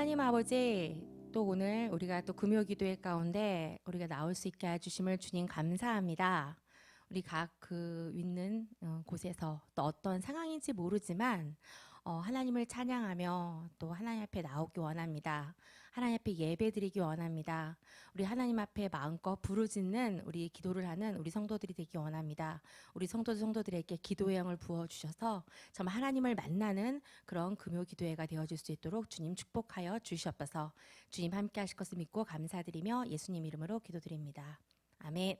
하나님 아버지, 또 오늘 우리가 또 금요 기도회 가운데 우리가 나올 수 있게 해주심을 주님 감사합니다. 우리 각 있는 곳에서 또 어떤 상황인지 모르지만 하나님을 찬양하며 또 하나님 앞에 나오기 원합니다. 하나님 앞에 예배드리기 원합니다. 우리 하나님 앞에 마음껏 부르짖는 우리 기도를 하는 우리 성도들이 되기 원합니다. 우리 성도들에게 기도의 영을 부어주셔서 정말 하나님을 만나는 그런 금요 기도회가 되어질 수 있도록 주님 축복하여 주시옵소서. 주님 함께 하실 것을 믿고 감사드리며 예수님 이름으로 기도드립니다. 아멘.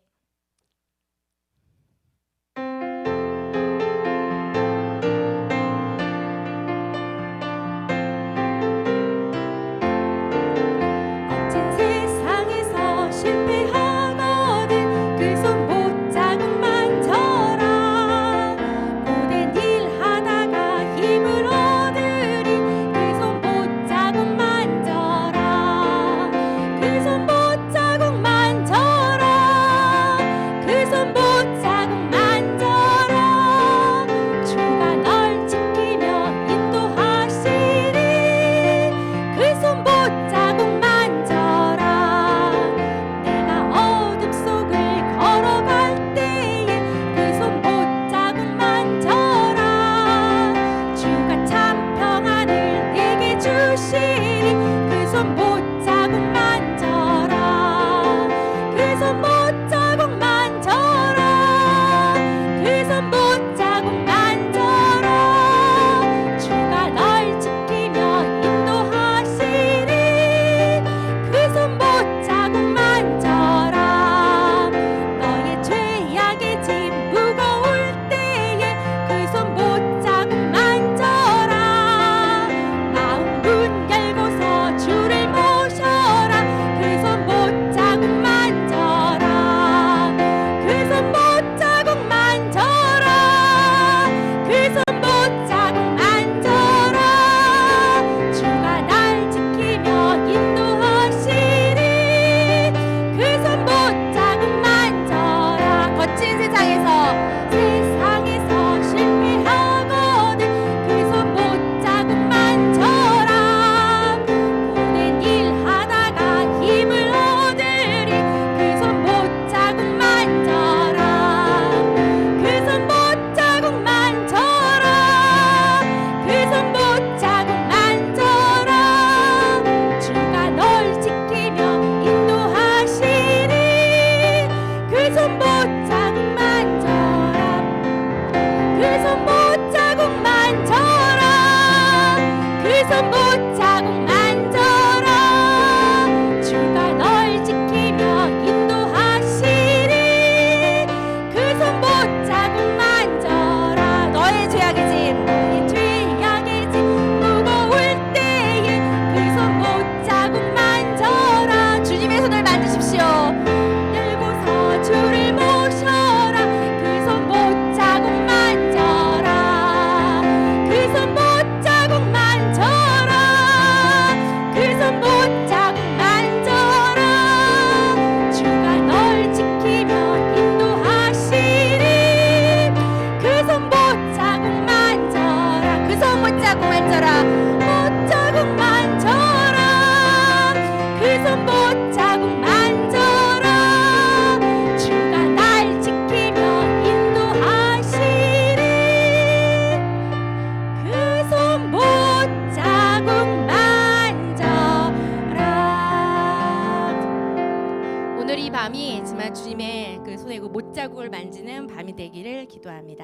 주님의 그 손에 그 못자국을 만지는 밤이 되기를 기도합니다.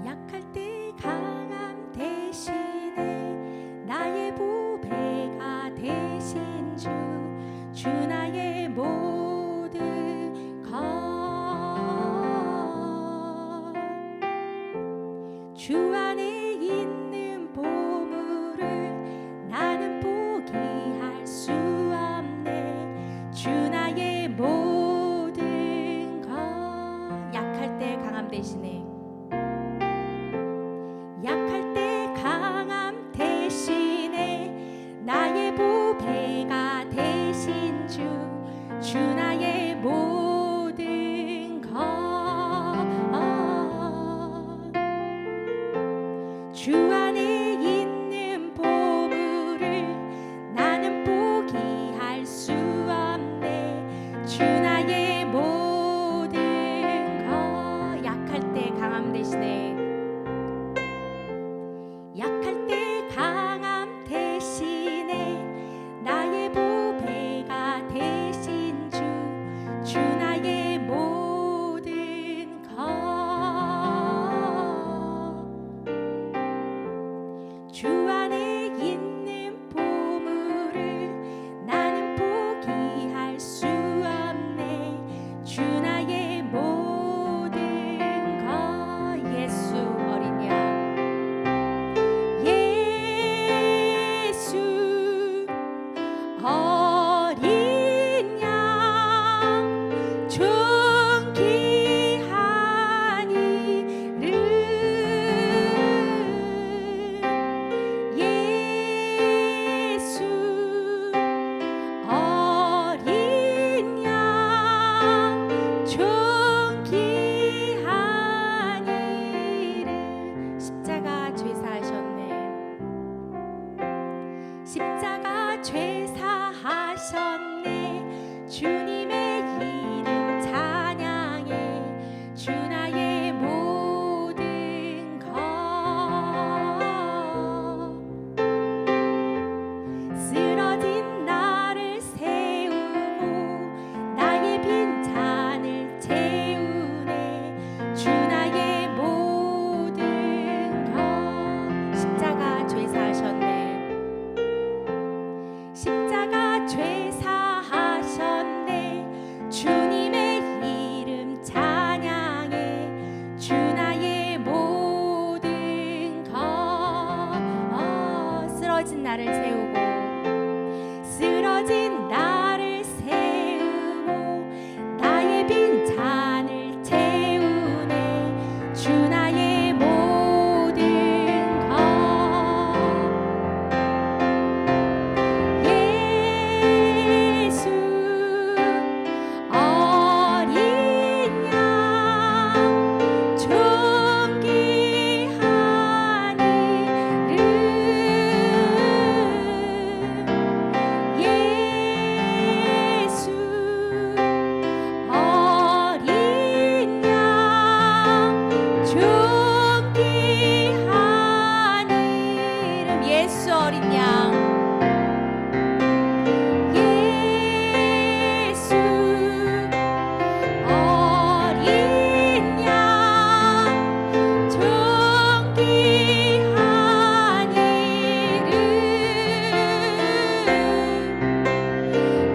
약할 때 강함 대신에 나의 보배가 되신 주 나의 모든 것 역사하셨네. 주님의 이름 찬양해. 주 나의 모든 것. 쓰러진 나를 세우고 나의 빈 잔을 채우네. 주 나의 모든 것. 십자가 죄사하셨네. 십자가 죄사하셨네. 주님의 이름 찬양해. 주 나의 모든 것. 쓰러진 나를 세우고 쓰러진 나를 세우고 나의 빈 잔을 채우네. 주 나의 모든 것. 예수 어린 양 존귀한 이름. 예수 어린 양 존귀한 이름. 예수 어린 양. 예수 어린 양 존귀한 이름.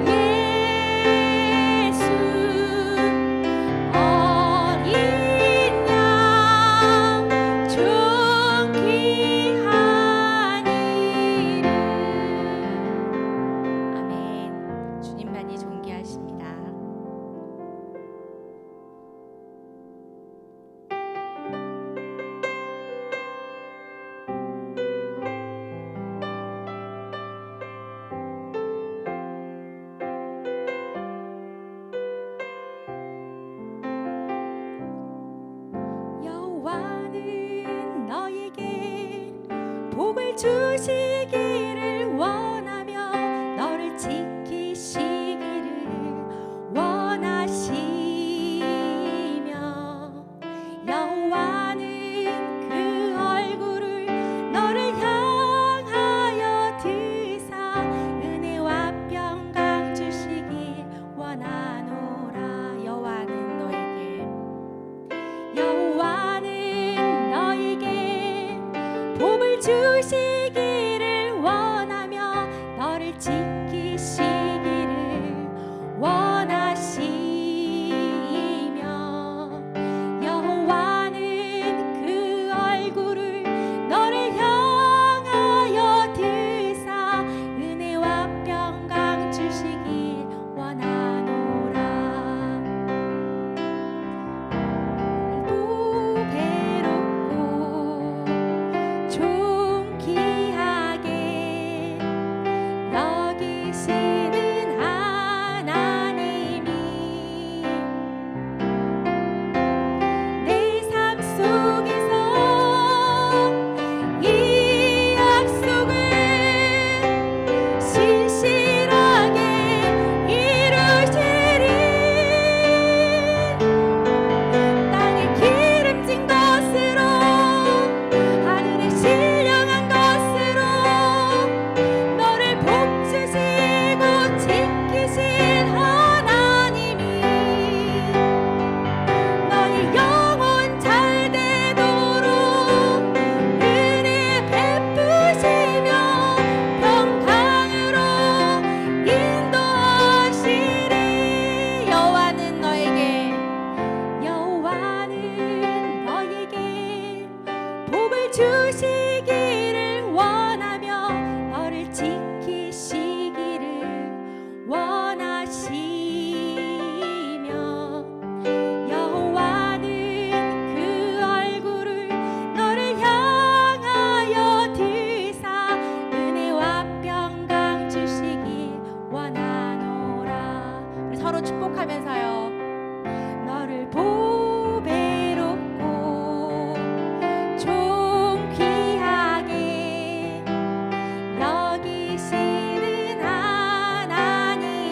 예수 어린 양 존귀한 이름. 아멘. 주님만이 존귀하십니다. 여호와는 너에게 복을 주시기를 원하며 너를 지키시기를 원하시며 여호와는 그 얼굴을 너를 향하여 드사 은혜와 평강 주시기 원하노라. 여호와는 너에게 복을 주시기를 원하며 너를 지키시기를 원하시며 여호와는 그 얼굴을 너를 향하여 드사 은혜와 평강 주시기 원하노라. 보배롭고 존귀하게 여기시는 하나님이 내 삶 속에서 이 약속을 신실하게 이루시리. 땅에 기름진 것으로 하늘에 신령한 것으로 너를 복주시고 지키신 하나님이 너의 영혼 잘 되도록 은혜 베푸시며 평강으로 인도하시리. 여호와는 너에게 복을 주시기를 원하며 너를 지키시기를 원하시며 여호와는 그 얼굴을 너를 향하여 드사 은혜와 평강 주시기 원하노라. 우리 서로 축복하면서요. 너를 보배롭고 존귀하게 여기시는 하나님이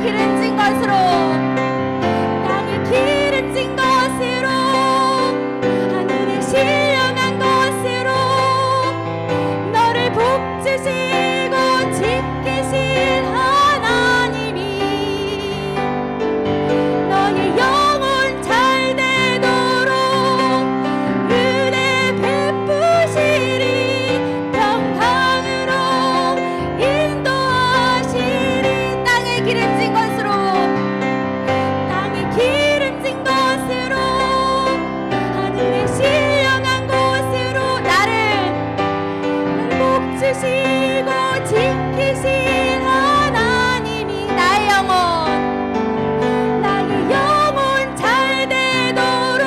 기름진 것으로, 땅에 기름진 것으로, 하늘에 신령한 것으로 너를 복주시고 지키신 하나님이 너의 영혼 잘 되도록 은혜 베푸시리, 평강으로 인도하시리. 땅에 기름진 것으로, 땅에 기름진 것으로, 하늘에 신령한 곳으로 나를 복주시고 지키신 하나님이 나의 영혼 잘 되도록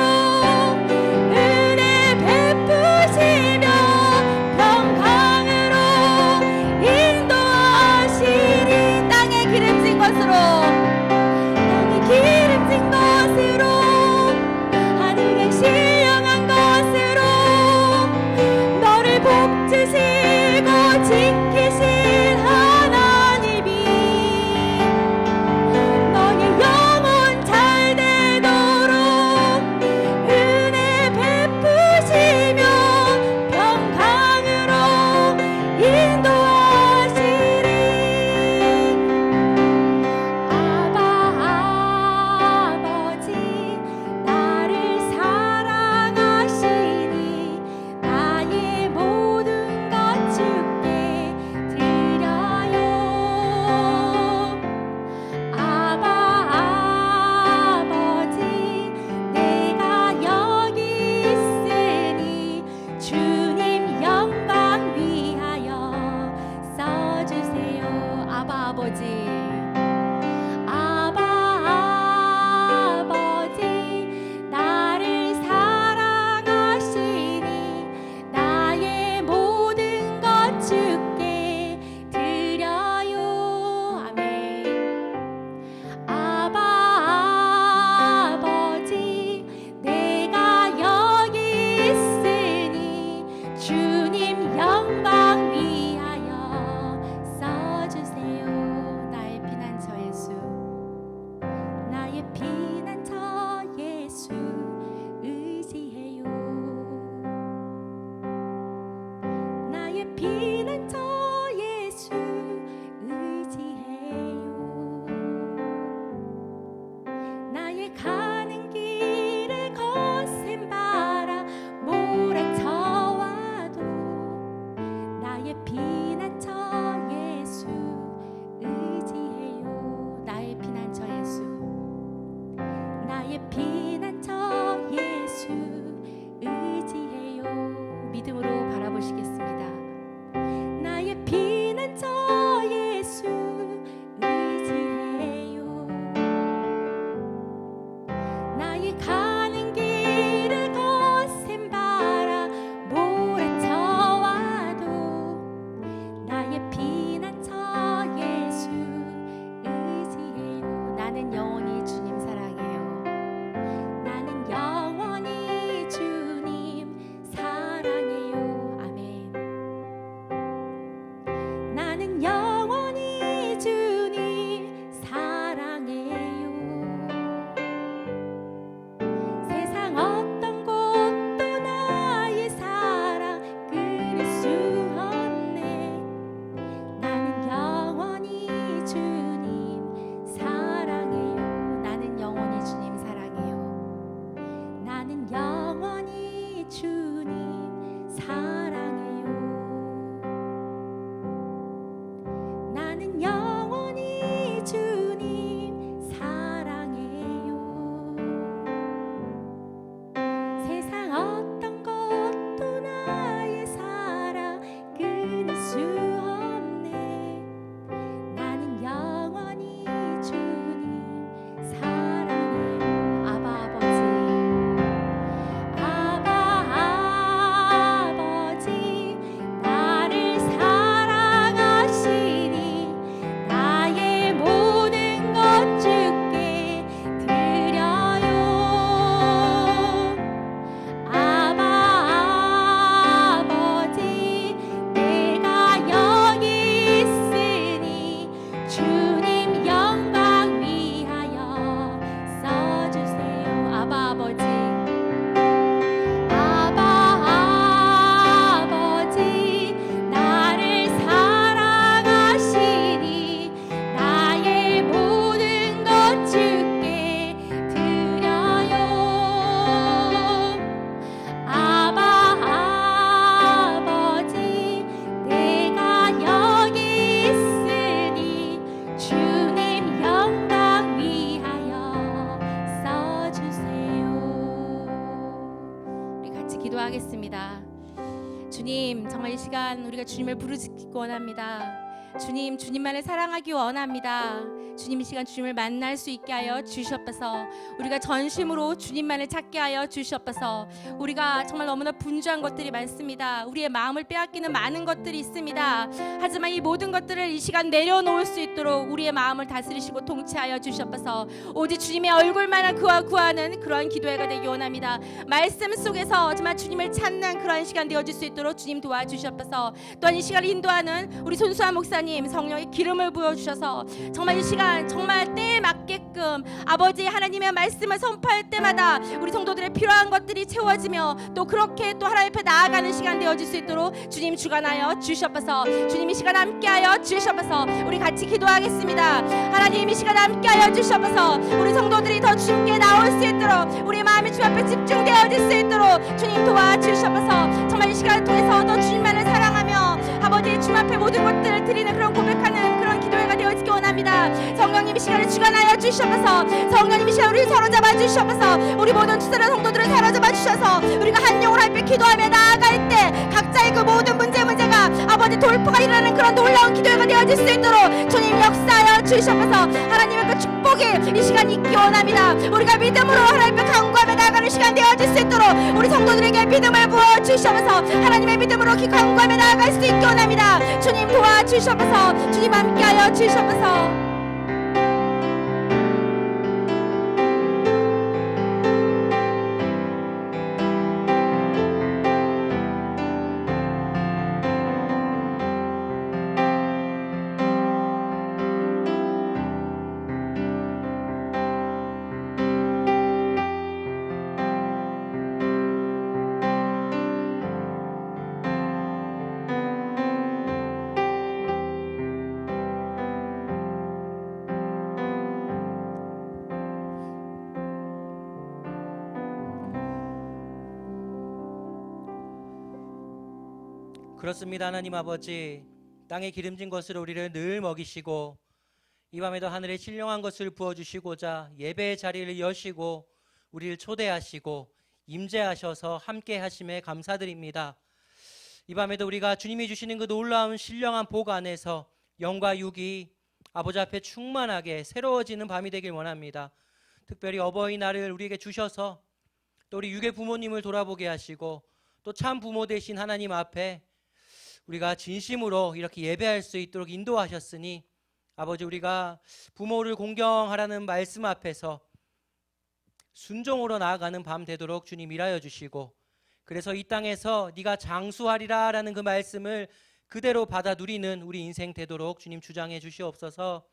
은혜 베푸시며 평강으로 인도하시리. 땅에 기름진 것으로, 땅에 기름진 것으로, 하늘에 신령한 것으로 너를 복주시고 지키신 하나님이 너의 영혼 잘 되도록 은혜 베푸시며 평강으로 인도하시리. 아버지 나를 사랑하시니 나의 모든 것 주께 드려요. 아버지 내가 여기 있으니 주님 영광 위하여 써주세요. 아버지 나를 사랑하시니 나의 모든 것 주께 드려요. 아멘. 아버지 내가 여기 있으니 주님 영광 위하여 써주세요. 나의 피난처 예수, 나의 피난처 예수 의지해요. 나의 피난처 예수 의지해요. 나의 가는 길에 거센 바람 몰아쳐와도 나의 피난처 예수 의지해요. 나의 피난처 예수, 나의 피난처 예수 의지해요. 믿음으로 바라보시겠습니다. 나의 피난처 예수 의지해요. 나의 가는 길을 거센 바람 몰아쳐와도 나의 피난처 예수 의지해요. 나는 영원히 주님 사랑해요. 나는 영원히 주님 사랑해요. 아멘. 나는 영원히 주님 사랑해요. 세상 어떤 곳도 나의 사랑 끊을 수 없네. 나는 영원히 주님 사랑해요. 기도하겠습니다. 주님, 정말 이 시간 우리가 주님을 부르짖기 원합니다. 주님, 주님만을 사랑하기 원합니다. 주님, 이 시간 주님을 만날 수 있게 하여 주시옵소서. 우리가 전심으로 주님만을 찾게 하여 주시옵소서. 우리가 정말 너무나 분주한 것들이 많습니다. 우리의 마음을 빼앗기는 많은 것들이 있습니다. 하지만 이 모든 것들을 이 시간 내려놓을 수 있도록 우리의 마음을 다스리시고 통치하여 주시옵소서. 오직 주님의 얼굴만을 구하는 그러한 기도회가 되기 원합니다. 말씀 속에서 정말 주님을 찾는 그러한 시간 되어질 수 있도록 주님 도와주시옵소서. 또한 이 시간을 인도하는 우리 손수아 목사님, 성령의 기름을 부어주셔서 정말 이 시간 정말 때에 맞게끔 아버지 하나님의 말씀을 선포할 때마다 우리 성도들의 필요한 것들이 채워지며 또 그렇게 또 하나님 앞에 나아가는 시간 되어질 수 있도록 주님 주관하여 주시옵소서. 주님 이 시간 함께하여 주시옵소서. 우리 같이 기도하겠습니다. 하나님 이 시간 함께하여 주시옵소서. 우리 성도들이 더 주님께 나올 수 있도록 우리 마음이 주 앞에 집중되어질 수 있도록 주님 도와주시옵소서. 정말 이 시간을 통해서 더 주님만을 사랑하며 아버지 주 앞에 모든 것들을 드리는 그런 고백하는 그런 기도회가 되어지기 원합니다. 성령님 이 시간을 주관하여 주시옵소서. 성령님 이 시간 우리 사로잡아 주시옵소서. 우리 모든 주사랑 성도들을 사로잡아 주셔서 우리가 한 영혼 할 때 기도하며 나아갈 때 각자의 그 모든 문제가 아버지 돌파가 일어나는 그런 놀라운 기도회가 되어질 수 있도록 주님 역사하여 주시옵소서. 하나님의 그 축복이 이 시간 있기 원합니다. 우리가 믿음으로 하나님께 간구하며 나아가는 시간 되어질 수 있도록 우리 성도들에게 믿음을 부어 주시옵소서. 하나님의 믿음으로 간구하며 나아갈 수 있기 원합니다. 주님 도와주시옵소서. 주님 함께하여 주시옵소서. 그렇습니다. 하나님 아버지, 땅에 기름진 것으로 우리를 늘 먹이시고 이 밤에도 하늘에 신령한 것을 부어주시고자 예배의 자리를 여시고 우리를 초대하시고 임재하셔서 함께 하심에 감사드립니다. 이 밤에도 우리가 주님이 주시는 그 놀라운 신령한 복 안에서 영과 육이 아버지 앞에 충만하게 새로워지는 밤이 되길 원합니다. 특별히 어버이날을 우리에게 주셔서 또 우리 육의 부모님을 돌아보게 하시고 또 참 부모 되신 하나님 앞에 우리가 진심으로 이렇게 예배할 수 있도록 인도하셨으니 아버지, 우리가 부모를 공경하라는 말씀 앞에서 순종으로 나아가는 밤 되도록 주님 일하여 주시고, 그래서 이 땅에서 네가 장수하리라 라는 그 말씀을 그대로 받아 누리는 우리 인생 되도록 주님 주장해 주시옵소서.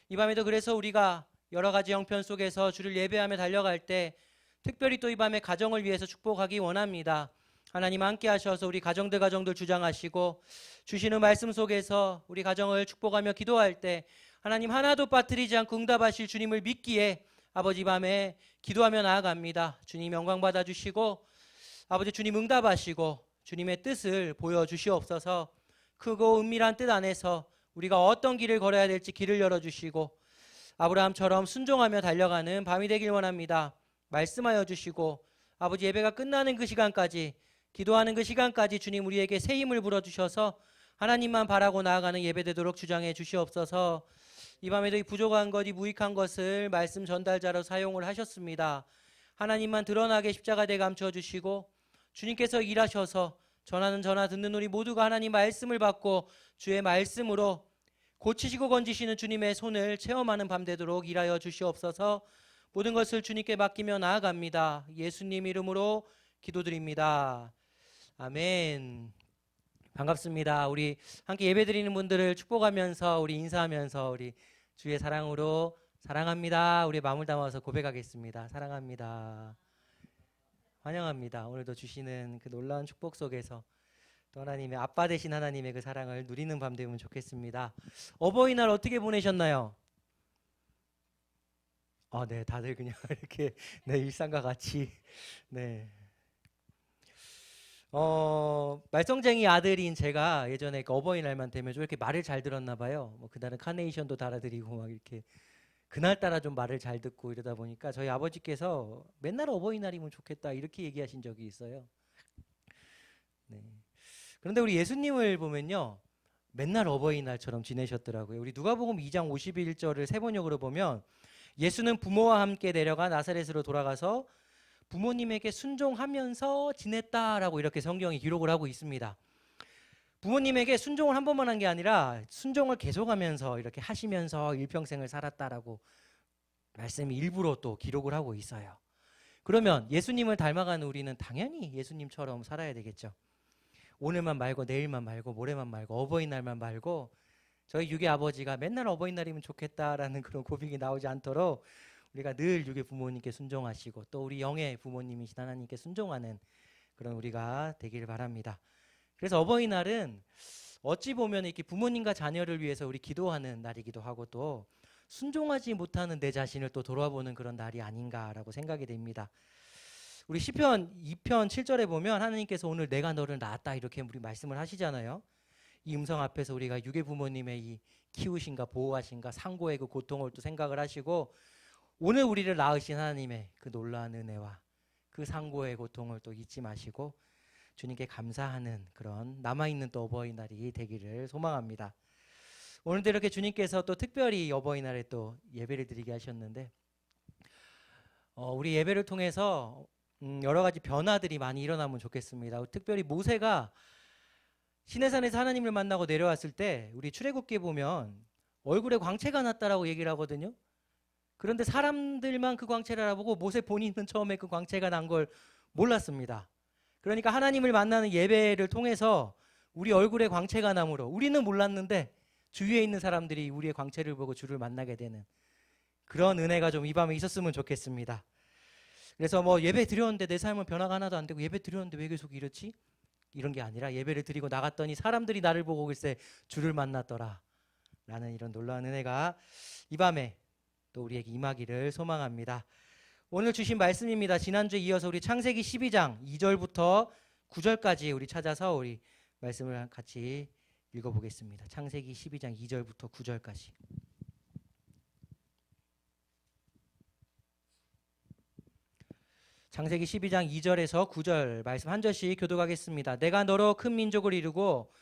이 밤에도 그래서 우리가 여러 가지 형편 속에서 주를 예배하며 달려갈 때 특별히 또 이 밤에 가정을 위해서 축복하기 원합니다. 하나님 함께 하셔서 우리 가정들 주장하시고 주시는 말씀 속에서 우리 가정을 축복하며 기도할 때 하나님 하나도 빠뜨리지 않고 응답하실 주님을 믿기에 아버지 밤에 기도하며 나아갑니다. 주님 영광 받아주시고 아버지 주님 응답하시고 주님의 뜻을 보여주시옵소서. 크고 은밀한 뜻 안에서 우리가 어떤 길을 걸어야 될지 길을 열어주시고 아브라함처럼 순종하며 달려가는 밤이 되길 원합니다. 말씀하여 주시고 아버지 예배가 끝나는 그 시간까지, 기도하는 그 시간까지 주님 우리에게 새 힘을 불어주셔서 하나님만 바라고 나아가는 예배 되도록 주장해 주시옵소서. 이 밤에도 이 부족한 것, 이 무익한 것을 말씀 전달자로 사용을 하셨습니다. 하나님만 드러나게 십자가에 감춰주시고 주님께서 일하셔서 전하는 전하 듣는 우리 모두가 하나님 말씀을 받고 주의 말씀으로 고치시고 건지시는 주님의 손을 체험하는 밤 되도록 일하여 주시옵소서. 모든 것을 주님께 맡기며 나아갑니다. 예수님 이름으로 기도드립니다. 아멘. 반갑습니다. 우리 함께 예배드리는 분들을 축복하면서 우리 인사하면서 우리 주의 사랑으로 사랑합니다. 우리 마음을 담아서 고백하겠습니다. 사랑합니다. 환영합니다. 오늘도 주시는 그 놀라운 축복 속에서 또 하나님의 아빠 되신 하나님의 그 사랑을 누리는 밤 되면 좋겠습니다. 어버이날 어떻게 보내셨나요? 네, 다들 그냥 이렇게 네, 일상과 같이 네. 말썽쟁이 아들인 제가 예전에 그 어버이날만 되면 좀 이렇게 말을 잘 들었나 봐요. 뭐 그날은 카네이션도 달아드리고 막 이렇게 그날따라 좀 말을 잘 듣고 이러다 보니까 저희 아버지께서 맨날 어버이날이면 좋겠다 이렇게 얘기하신 적이 있어요. 네. 그런데 우리 예수님을 보면요, 맨날 어버이날처럼 지내셨더라고요. 우리 누가복음 2장 51절을 세 번역으로 보면 예수는 부모와 함께 내려가 나사렛으로 돌아가서 부모님에게 순종하면서 지냈다라고 이렇게 성경이 기록을 하고 있습니다. 부모님에게 순종을 한 번만 한 게 아니라 순종을 계속하면서 이렇게 하시면서 일평생을 살았다라고 말씀이 일부러 또 기록을 하고 있어요. 그러면 예수님을 닮아가는 우리는 당연히 예수님처럼 살아야 되겠죠. 오늘만 말고 내일만 말고 모레만 말고 어버이날만 말고 저희 유괴 아버지가 맨날 어버이날이면 좋겠다라는 그런 고백이 나오지 않도록 우리가 늘 유괴 부모님께 순종하시고 또 우리 영의 부모님이신 하나님께 순종하는 그런 우리가 되기를 바랍니다. 그래서 어버이날은 어찌 보면 이렇게 부모님과 자녀를 위해서 우리 기도하는 날이기도 하고 또 순종하지 못하는 내 자신을 또 돌아보는 그런 날이 아닌가라고 생각이 됩니다. 우리 시편 2편 7절에 보면 하나님께서 오늘 내가 너를 낳았다 이렇게 우리 말씀을 하시잖아요. 이 음성 앞에서 우리가 유괴 부모님의 이 키우신가 보호하신가 상고의 그 고통을 또 생각을 하시고 오늘 우리를 낳으신 하나님의 그 놀라운 은혜와 그 상고의 고통을 또 잊지 마시고 주님께 감사하는 그런 남아있는 또 어버이날이 되기를 소망합니다. 오늘도 이렇게 주님께서 또 특별히 어버이날에 또 예배를 드리게 하셨는데 우리 예배를 통해서 여러 가지 변화들이 많이 일어나면 좋겠습니다. 특별히 모세가 시내산에서 하나님을 만나고 내려왔을 때 우리 출애굽기에 보면 얼굴에 광채가 났다라고 얘기를 하거든요. 그런데 사람들만 그 광채를 알아보고 모세 본인은 처음에 그 광채가 난 걸 몰랐습니다. 그러니까 하나님을 만나는 예배를 통해서 우리 얼굴에 광채가 나므로 우리는 몰랐는데 주위에 있는 사람들이 우리의 광채를 보고 주를 만나게 되는 그런 은혜가 좀 이 밤에 있었으면 좋겠습니다. 그래서 뭐 예배 드렸는데 내 삶은 변화가 하나도 안 되고 예배 드렸는데 왜 계속 이렇지? 이런 게 아니라 예배를 드리고 나갔더니 사람들이 나를 보고 글쎄 주를 만났더라 라는 이런 놀라운 은혜가 이 밤에 또 우리에게 임하기를 소망합니다. 오늘 주신 말씀입니다. 지난주에 이어서 우리 창세기 12장 2절부터 9절까지 우리 찾아서 우리 말씀을 같이 읽어보겠습니다. 창세기 12장 2절부터 9절까지. 창세기 12장 2절에서 9절 말씀 한 절씩 교독하겠습니다. 내가 너로 큰 민족을 이루고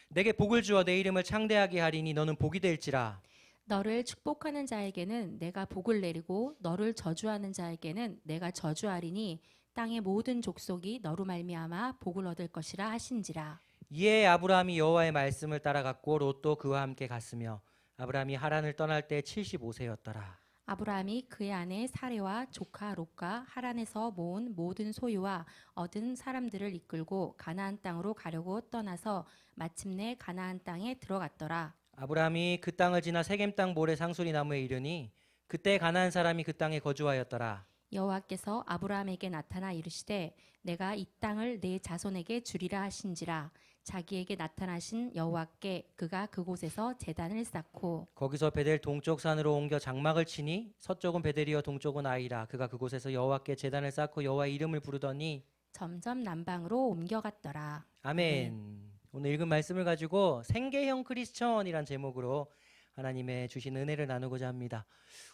내게 복을 주어 내 이름을 창대하게 하리니 너는 복이 될지라. 너를 축복하는 자에게는 내가 복을 내리고 너를 저주하는 자에게는 내가 저주하리니 땅의 모든 족속이 너로 말미암아 복을 얻을 것이라 하신지라. 이에 아브라함이 여호와의 말씀을 따라갔고 롯도 그와 함께 갔으며 아브라함이 하란을 떠날 때 75세였더라. 아브라함이 그의 아내 사레와 조카 롯과 하란에서 모은 모든 소유와 얻은 사람들을 이끌고 가나안 땅으로 가려고 떠나서 마침내 가나안 땅에 들어갔더라. 아브라함이 그 땅을 지나 세겜 땅 모래 상수리 나무에 이르니 그때 가나안 사람이 그 땅에 거주하였더라. 여호와께서 아브라함에게 나타나 이르시되 내가 이 땅을 내 자손에게 주리라 하신지라. 자기에게 나타나신 여호와께 그가 그곳에서 제단을 쌓고 거기서 베델 동쪽 산으로 옮겨 장막을 치니 서쪽은 베델이요 동쪽은 아이라. 그가 그곳에서 여호와께 제단을 쌓고 여호와의 이름을 부르더니 점점 남방으로 옮겨갔더라. 아멘. 오늘 읽은 말씀을 가지고 생계형 크리스천이란 제목으로 하나님의 주신 은혜를 나누고자 합니다.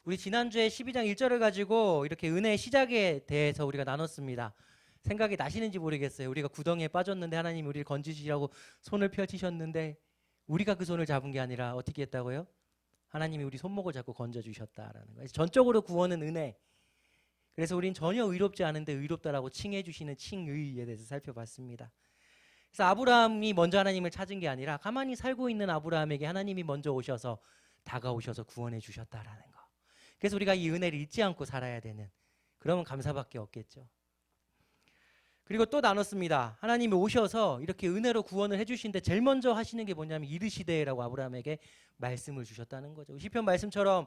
우리 지난주에 12장 1절을 가지고 이렇게 은혜의 시작에 대해서 우리가 나눴습니다. 생각이 나시는지 모르겠어요. 우리가 구덩이에 빠졌는데 하나님이 우리를 건지시라고 손을 펼치셨는데 우리가 그 손을 잡은 게 아니라 어떻게 했다고요? 하나님이 우리 손목을 잡고 건져주셨다라는 거예요. 전적으로 구원은 은혜. 그래서 우린 전혀 의롭지 않은데 의롭다라고 칭해 주시는 칭의에 대해서 살펴봤습니다. 그래서 아브라함이 먼저 하나님을 찾은 게 아니라 가만히 살고 있는 아브라함에게 하나님이 먼저 오셔서 다가오셔서 구원해 주셨다라는 거. 그래서 우리가 이 은혜를 잊지 않고 살아야 되는, 그러면 감사밖에 없겠죠. 그리고 또 나눴습니다. 하나님이 오셔서 이렇게 은혜로 구원을 해주시는데 제일 먼저 하시는 게 뭐냐면 이르시되라고 아브라함에게 말씀을 주셨다는 거죠. 시편 말씀처럼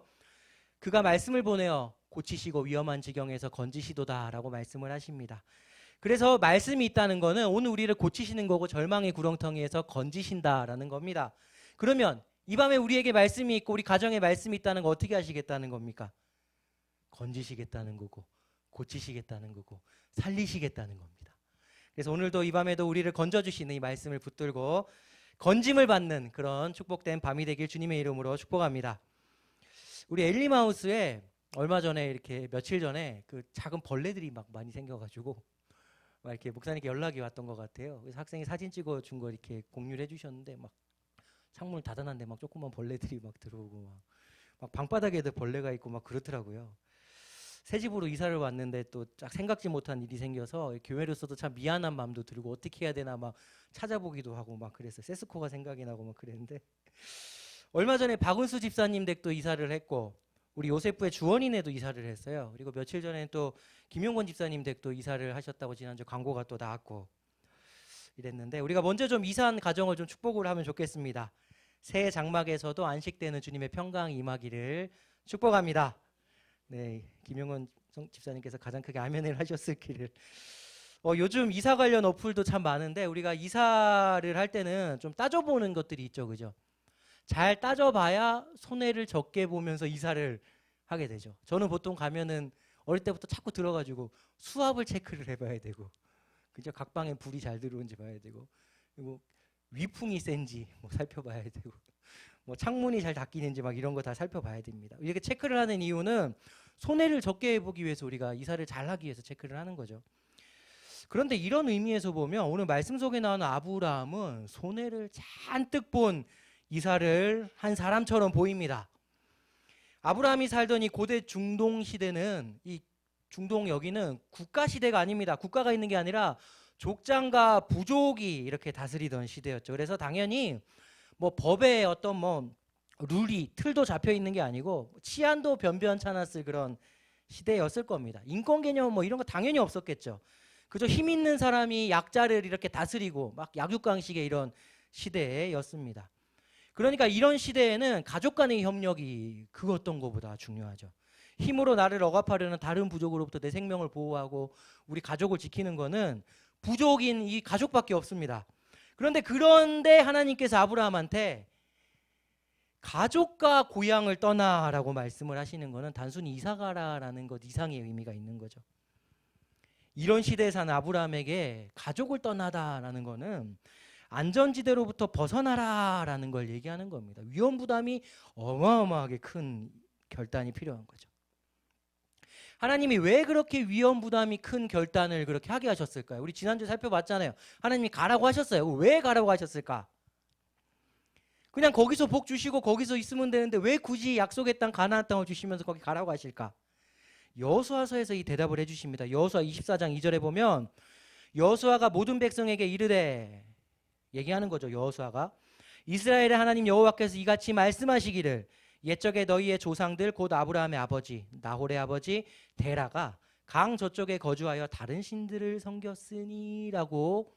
그가 말씀을 보내어 고치시고 위험한 지경에서 건지시도다라고 말씀을 하십니다. 그래서 말씀이 있다는 거는 오늘 우리를 고치시는 거고 절망의 구렁텅이에서 건지신다라는 겁니다. 그러면 이 밤에 우리에게 말씀이 있고 우리 가정에 말씀이 있다는 거 어떻게 하시겠다는 겁니까? 건지시겠다는 거고 고치시겠다는 거고 살리시겠다는 겁니다. 그래서 오늘도 이 밤에도 우리를 건져주시는 이 말씀을 붙들고 건짐을 받는 그런 축복된 밤이 되길 주님의 이름으로 축복합니다. 우리 엘리마우스에 얼마 전에 이렇게 며칠 전에 그 작은 벌레들이 막 많이 생겨가지고 막 이렇게 목사님께 연락이 왔던 것 같아요. 그래서 학생이 사진 찍어 준 거 이렇게 공유를 해주셨는데 막 창문을 닫아놨는데 막 조그만 벌레들이 막 들어오고 막 방바닥에도 벌레가 있고 막 그렇더라고요. 새 집으로 이사를 왔는데 또 딱 생각지 못한 일이 생겨서 교회로서도 참 미안한 마음도 들고 어떻게 해야 되나 막 찾아보기도 하고 막 그랬어요. 세스코가 생각이 나고 막 그랬는데 얼마 전에 박은수 집사님 댁도 이사를 했고 우리 요세프의 주원이네도 이사를 했어요. 그리고 며칠 전에 또 김용건 집사님 댁도 이사를 하셨다고 지난주 광고가 또 나왔고 이랬는데 우리가 먼저 좀 이사한 가정을 좀 축복을 하면 좋겠습니다. 새해 장막에서도 안식되는 주님의 평강이 임하기를 축복합니다. 네, 김용건 집사님께서 가장 크게 아멘을 하셨을 길을. 요즘 이사 관련 어플도 참 많은데 우리가 이사를 할 때는 좀 따져보는 것들이 있죠, 그죠? 잘 따져봐야 손해를 적게 보면서 이사를 하게 되죠. 저는 보통 가면은 어릴 때부터 자꾸 들어가지고 수압을 체크를 해봐야 되고, 그죠? 각 방에 불이 잘 들어오는지 봐야 되고, 그리고 위풍이 센지 뭐 살펴봐야 되고, 뭐 창문이 잘 닫히는지 막 이런 거 다 살펴봐야 됩니다. 이렇게 체크를 하는 이유는 손해를 적게 해보기 위해서 우리가 이사를 잘 하기 위해서 체크를 하는 거죠. 그런데 이런 의미에서 보면 오늘 말씀 속에 나오는 아브라함은 손해를 잔뜩 본 이사를 한 사람처럼 보입니다. 아브라함이 살던 이 고대 중동 시대는 이 중동 여기는 국가 시대가 아닙니다. 국가가 있는 게 아니라 족장과 부족이 이렇게 다스리던 시대였죠. 그래서 당연히 뭐 법에 어떤 뭐 룰이 틀도 잡혀 있는 게 아니고 치안도 변변찮았을 그런 시대였을 겁니다. 인권 개념 뭐 이런 거 당연히 없었겠죠. 그저 힘 있는 사람이 약자를 이렇게 다스리고 막 약육강식의 이런 시대였습니다. 그러니까 이런 시대에는 가족 간의 협력이 그 어떤 것보다 중요하죠. 힘으로 나를 억압하려는 다른 부족으로부터 내 생명을 보호하고 우리 가족을 지키는 거는 부족인 이 가족밖에 없습니다. 그런데 하나님께서 아브라함한테 가족과 고향을 떠나라고 말씀을 하시는 거는 단순히 이사가라라는 것 이상의 의미가 있는 거죠. 이런 시대에 사는 아브라함에게 가족을 떠나다라는 거는 안전지대로부터 벗어나라라는 걸 얘기하는 겁니다. 위험 부담이 어마어마하게 큰 결단이 필요한 거죠. 하나님이 왜 그렇게 위험 부담이 큰 결단을 그렇게 하게 하셨을까요? 우리 지난주에 살펴봤잖아요. 하나님이 가라고 하셨어요. 왜 가라고 하셨을까? 그냥 거기서 복 주시고 거기서 있으면 되는데 왜 굳이 약속의 땅 가나안 땅을 주시면서 거기 가라고 하실까? 여호수아서에서 이 대답을 해주십니다. 여호수아 24장 2절에 보면 여호수아가 모든 백성에게 이르되 얘기하는 거죠. 여호수아가 이스라엘의 하나님 여호와께서 이같이 말씀하시기를 옛적에 너희의 조상들 곧 아브라함의 아버지 나홀의 아버지 데라가 강 저쪽에 거주하여 다른 신들을 섬겼으니라고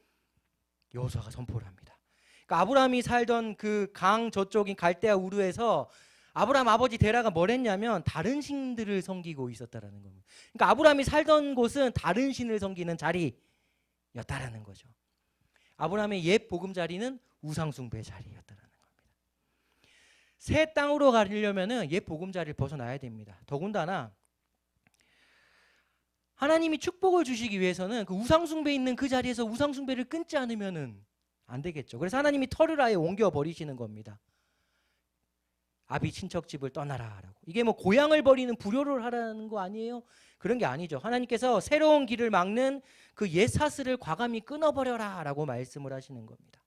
여호수아가 선포를 합니다. 그러니까 아브라함이 살던 그 강 저쪽인 갈대아 우르에서 아브라함 아버지 데라가 뭘 했냐면 다른 신들을 섬기고 있었다라는 겁니다. 그러니까 아브라함이 살던 곳은 다른 신을 섬기는 자리였다라는 거죠. 아브라함의 옛 보금자리는 우상숭배 자리였다라는 겁니다. 새 땅으로 가려면은 옛 보금자리를 벗어나야 됩니다. 더군다나 하나님이 축복을 주시기 위해서는 그 우상숭배 있는 그 자리에서 우상숭배를 끊지 않으면은 안 되겠죠. 그래서 하나님이 터를 아예 옮겨 버리시는 겁니다. 아비 친척 집을 떠나라라고. 이게 뭐 고향을 버리는 불효를 하라는 거 아니에요? 그런 게 아니죠. 하나님께서 새로운 길을 막는 그 옛 사슬을 과감히 끊어버려라라고 말씀을 하시는 겁니다.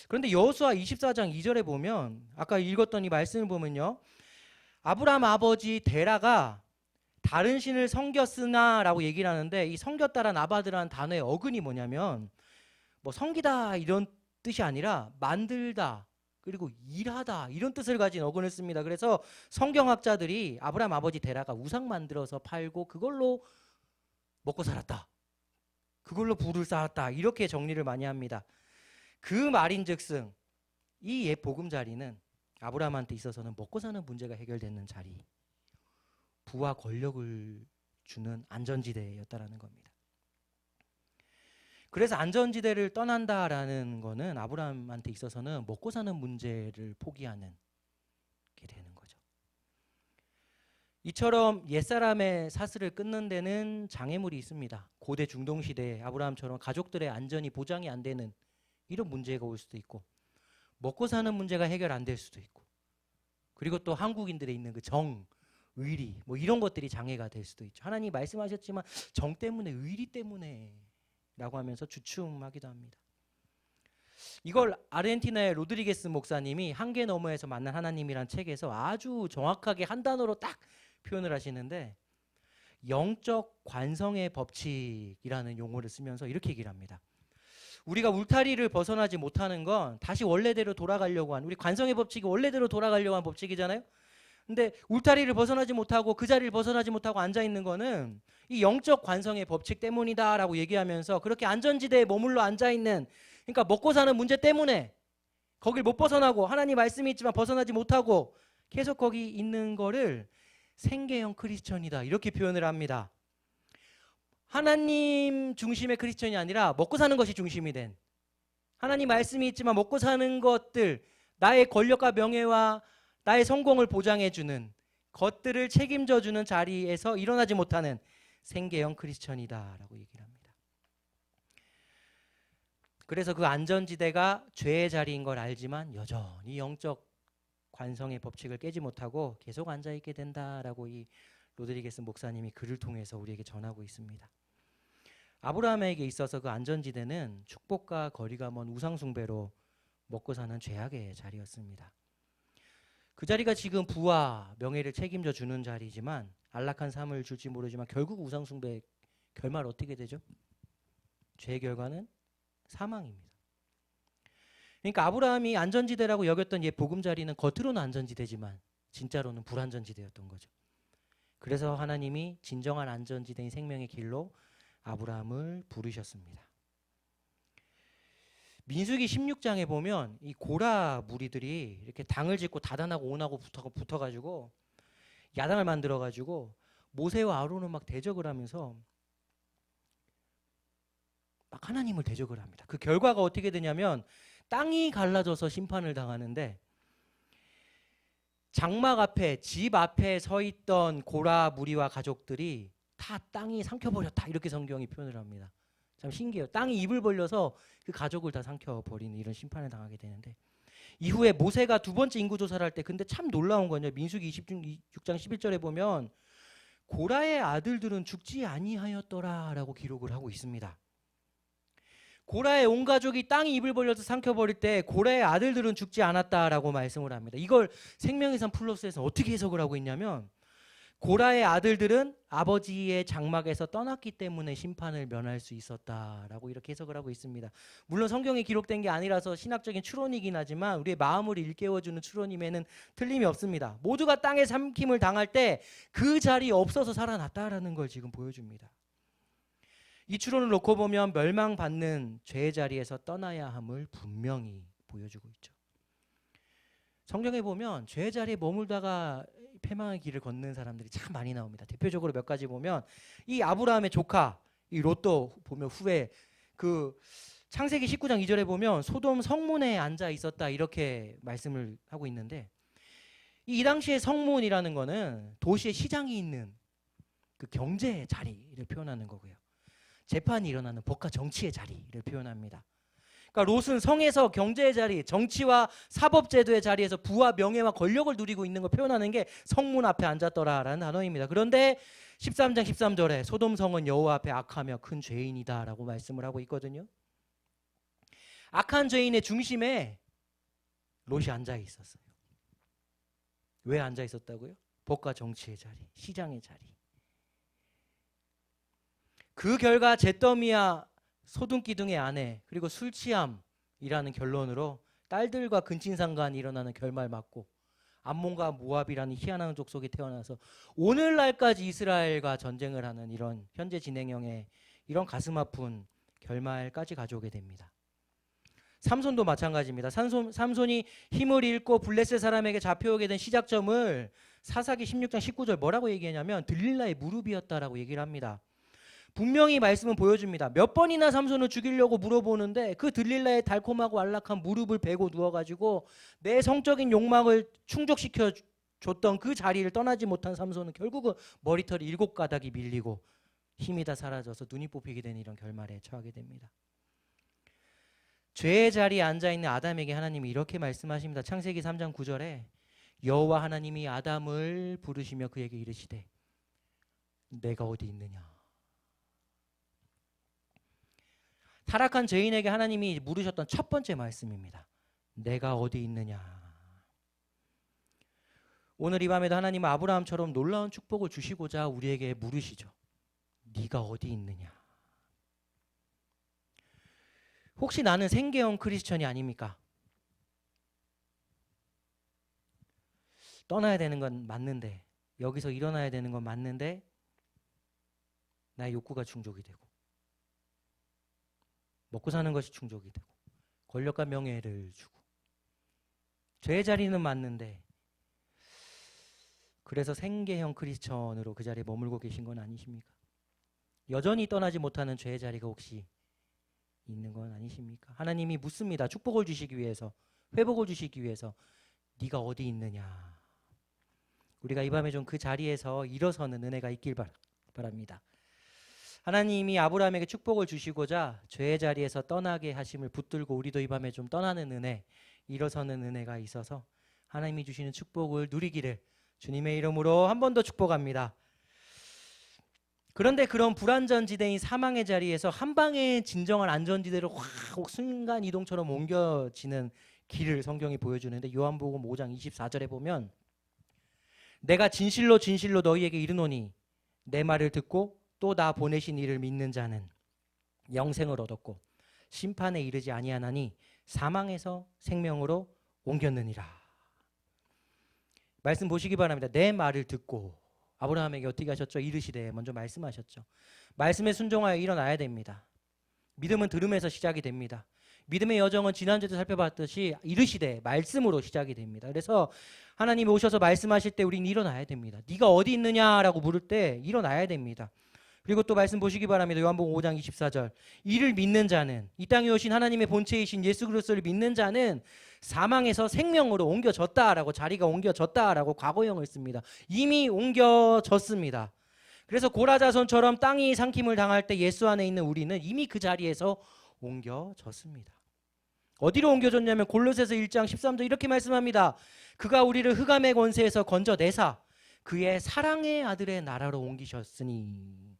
그런데 여호수아 24장 2절에 보면 아까 읽었던 이 말씀을 보면요. 아브라함 아버지 데라가 다른 신을 섬겼으나라고 얘기를 하는데 이 섬겼다란 아바드라는 단어의 어근이 뭐냐면 뭐 섬기다 이런 뜻이 아니라 만들다 그리고 일하다 이런 뜻을 가진 어근을 씁니다. 그래서 성경학자들이 아브라함 아버지 데라가 우상 만들어서 팔고 그걸로 먹고 살았다. 그걸로 부를 쌓았다. 이렇게 정리를 많이 합니다. 그 말인즉슨 이 옛 보금자리는 아브라함한테 있어서는 먹고 사는 문제가 해결되는 자리, 부와 권력을 주는 안전지대였다라는 겁니다. 그래서 안전지대를 떠난다라는 거는 아브라함한테 있어서는 먹고 사는 문제를 포기하는 게 되는 거죠. 이처럼 옛사람의 사슬을 끊는 데는 장애물이 있습니다. 고대 중동 시대에 아브라함처럼 가족들의 안전이 보장이 안 되는 이런 문제가 올 수도 있고 먹고 사는 문제가 해결 안 될 수도 있고 그리고 또 한국인들에 있는 그 정, 의리 뭐 이런 것들이 장애가 될 수도 있죠. 하나님 말씀하셨지만 정 때문에 의리 때문에 라고 하면서 주춤하기도 합니다. 이걸 아르헨티나의 로드리게스 목사님이 한계 너머에서 만난 하나님이란 책에서 아주 정확하게 한 단어로 딱 표현을 하시는데, 영적 관성의 법칙이라는 용어를 쓰면서 이렇게 얘기를 합니다. 우리가 울타리를 벗어나지 못하는 건 다시 원래대로 돌아가려고 한, 우리 관성의 법칙이 원래대로 돌아가려고 한 법칙이잖아요. 근데 울타리를 벗어나지 못하고 그 자리를 벗어나지 못하고 앉아 있는 거는 이 영적 관성의 법칙 때문이다라고 얘기하면서, 그렇게 안전지대에 머물러 앉아 있는, 그러니까 먹고 사는 문제 때문에 거길 못 벗어나고 하나님 말씀이 있지만 벗어나지 못하고 계속 거기 있는 거를 생계형 크리스천이다 이렇게 표현을 합니다. 하나님 중심의 크리스천이 아니라 먹고 사는 것이 중심이 된, 하나님 말씀이 있지만 먹고 사는 것들, 나의 권력과 명예와 나의 성공을 보장해주는 것들을 책임져주는 자리에서 일어나지 못하는 생계형 크리스천이다라고 얘기를 합니다. 그래서 그 안전지대가 죄의 자리인 걸 알지만 여전히 영적 관성의 법칙을 깨지 못하고 계속 앉아있게 된다라고 이 로드리게스 목사님이 글을 통해서 우리에게 전하고 있습니다. 아브라함에게 있어서 그 안전지대는 축복과 거리가 먼 우상숭배로 먹고 사는 죄악의 자리였습니다. 그 자리가 지금 부와 명예를 책임져 주는 자리지만, 안락한 삶을 줄지 모르지만 결국 우상숭배의 결말 어떻게 되죠? 죄의 결과는 사망입니다. 그러니까 아브라함이 안전지대라고 여겼던 이 보금자리는 겉으로는 안전지대지만 진짜로는 불안전지대였던 거죠. 그래서 하나님이 진정한 안전지대인 생명의 길로 아브라함을 부르셨습니다. 민수기 16장에 보면 이 고라 무리들이 이렇게 당을 짓고 다단하고 온하고 붙어가지고 야당을 만들어가지고 모세와 아론을 막 대적을 하면서 막 하나님을 대적을 합니다. 그 결과가 어떻게 되냐면 땅이 갈라져서 심판을 당하는데, 장막 앞에, 집 앞에 서 있던 고라 무리와 가족들이 다 땅이 삼켜버렸다 이렇게 성경이 표현을 합니다. 참 신기해요. 땅이 입을 벌려서 그 가족을 다 삼켜버리는 이런 심판을 당하게 되는데, 이후에 모세가 두 번째 인구조사를 할 때, 근데 참 놀라운 건요, 민수기 26장 11절에 보면 고라의 아들들은 죽지 아니하였더라 라고 기록을 하고 있습니다. 고라의 온 가족이 땅이 입을 벌려서 삼켜버릴 때 고라의 아들들은 죽지 않았다라고 말씀을 합니다. 이걸 생명의 산 플러스에서 어떻게 해석을 하고 있냐면, 고라의 아들들은 아버지의 장막에서 떠났기 때문에 심판을 면할 수 있었다라고 이렇게 해석을 하고 있습니다. 물론 성경에 기록된 게 아니라서 신학적인 추론이긴 하지만 우리의 마음을 일깨워주는 추론임에는 틀림이 없습니다. 모두가 땅에 삼킴을 당할 때 그 자리에 없어서 살아났다라는 걸 지금 보여줍니다. 이 추론을 놓고 보면 멸망받는 죄의 자리에서 떠나야 함을 분명히 보여주고 있죠. 성경에 보면 죄의 자리에 머물다가 패망의 길을 걷는 사람들이 참 많이 나옵니다. 대표적으로 몇 가지 보면, 이 아브라함의 조카 이 롯도 보면 후에 그 창세기 19장 2절에 보면 소돔 성문에 앉아 있었다 이렇게 말씀을 하고 있는데, 이 당시의 성문이라는 거는 도시의 시장이 있는 그 경제의 자리를 표현하는 거고요. 재판이 일어나는 법과 정치의 자리를 표현합니다. 그러니까 롯은 성에서 경제의 자리, 정치와 사법제도의 자리에서 부와 명예와 권력을 누리고 있는 걸 표현하는 게 성문 앞에 앉았더라라는 단어입니다. 그런데 13장 13절에 소돔성은 여호와 앞에 악하며 큰 죄인이다라고 말씀을 하고 있거든요. 악한 죄인의 중심에 롯이 앉아 있었어요. 왜 앉아 있었다고요? 법과 정치의 자리, 시장의 자리. 그 결과 잿더미와 소등기둥의 아내, 그리고 술 취함이라는 결론으로 딸들과 근친상간이 일어나는 결말 맞고, 암몬과 모압이라는 희한한 족속이 태어나서 오늘날까지 이스라엘과 전쟁을 하는 이런 현재 진행형의 이런 가슴 아픈 결말까지 가져오게 됩니다. 삼손도 마찬가지입니다. 삼손이 힘을 잃고 블레셋 사람에게 잡혀오게 된 시작점을 사사기 16장 19절 뭐라고 얘기하냐면 들릴라의 무릎이었다라고 얘기를 합니다. 분명히 말씀은 보여줍니다. 몇 번이나 삼손을 죽이려고 물어보는데 그 들릴라의 달콤하고 안락한 무릎을 베고 누워가지고 내 성적인 욕망을 충족시켜 줬던 그 자리를 떠나지 못한 삼손은 결국은 머리털이 7가닥이 밀리고 힘이 다 사라져서 눈이 뽑히게 되는 이런 결말에 처하게 됩니다. 죄의 자리에 앉아있는 아담에게 하나님이 이렇게 말씀하십니다. 창세기 3장 9절에 여호와 하나님이 아담을 부르시며 그에게 이르시되 내가 어디 있느냐. 타락한 죄인에게 하나님이 물으셨던 첫 번째 말씀입니다. 내가 어디 있느냐. 오늘 이 밤에도 하나님은 아브라함처럼 놀라운 축복을 주시고자 우리에게 물으시죠. 네가 어디 있느냐. 혹시 나는 생계형 크리스천이 아닙니까? 떠나야 되는 건 맞는데, 여기서 일어나야 되는 건 맞는데 나의 욕구가 충족이 되고 먹고 사는 것이 충족이 되고 권력과 명예를 주고 죄의 자리는 맞는데, 그래서 생계형 크리스천으로 그 자리에 머물고 계신 건 아니십니까? 여전히 떠나지 못하는 죄의 자리가 혹시 있는 건 아니십니까? 하나님이 묻습니다. 축복을 주시기 위해서, 회복을 주시기 위해서 네가 어디 있느냐. 우리가 이 밤에 좀 그 자리에서 일어서는 은혜가 있길 바랍니다. 하나님이 아브라함에게 축복을 주시고자 죄의 자리에서 떠나게 하심을 붙들고 우리도 이 밤에 좀 떠나는 은혜, 일어서는 은혜가 있어서 하나님이 주시는 축복을 누리기를 주님의 이름으로 한 번 더 축복합니다. 그런데 그런 불안전지대인 사망의 자리에서 한 방에 진정한 안전지대로 확 순간 이동처럼 옮겨지는 길을 성경이 보여주는데, 요한복음 5장 24절에 보면 내가 진실로 진실로 너희에게 이르노니 내 말을 듣고 또 나 보내신 이를 믿는 자는 영생을 얻었고 심판에 이르지 아니하나니 사망에서 생명으로 옮겼느니라. 말씀 보시기 바랍니다. 내 말을 듣고 아브라함에게 어떻게 하셨죠? 이르시되 먼저 말씀하셨죠. 말씀에 순종하여 일어나야 됩니다. 믿음은 들음에서 시작이 됩니다. 믿음의 여정은 지난주에도 살펴봤듯이 이르시되 말씀으로 시작이 됩니다. 그래서 하나님이 오셔서 말씀하실 때 우리는 일어나야 됩니다. 네가 어디 있느냐라고 물을 때 일어나야 됩니다. 그리고 또 말씀 보시기 바랍니다. 요한복음 5장 24절. 이를 믿는 자는, 이 땅에 오신 하나님의 본체이신 예수 그리스도를 믿는 자는 사망에서 생명으로 옮겨졌다라고, 자리가 옮겨졌다라고 과거형을 씁니다. 이미 옮겨졌습니다. 그래서 고라자손처럼 땅이 삼킴을 당할 때 예수 안에 있는 우리는 이미 그 자리에서 옮겨졌습니다. 어디로 옮겨졌냐면 골로새서 1장 13절 이렇게 말씀합니다. 그가 우리를 흑암의 권세에서 건져내사 그의 사랑의 아들의 나라로 옮기셨으니,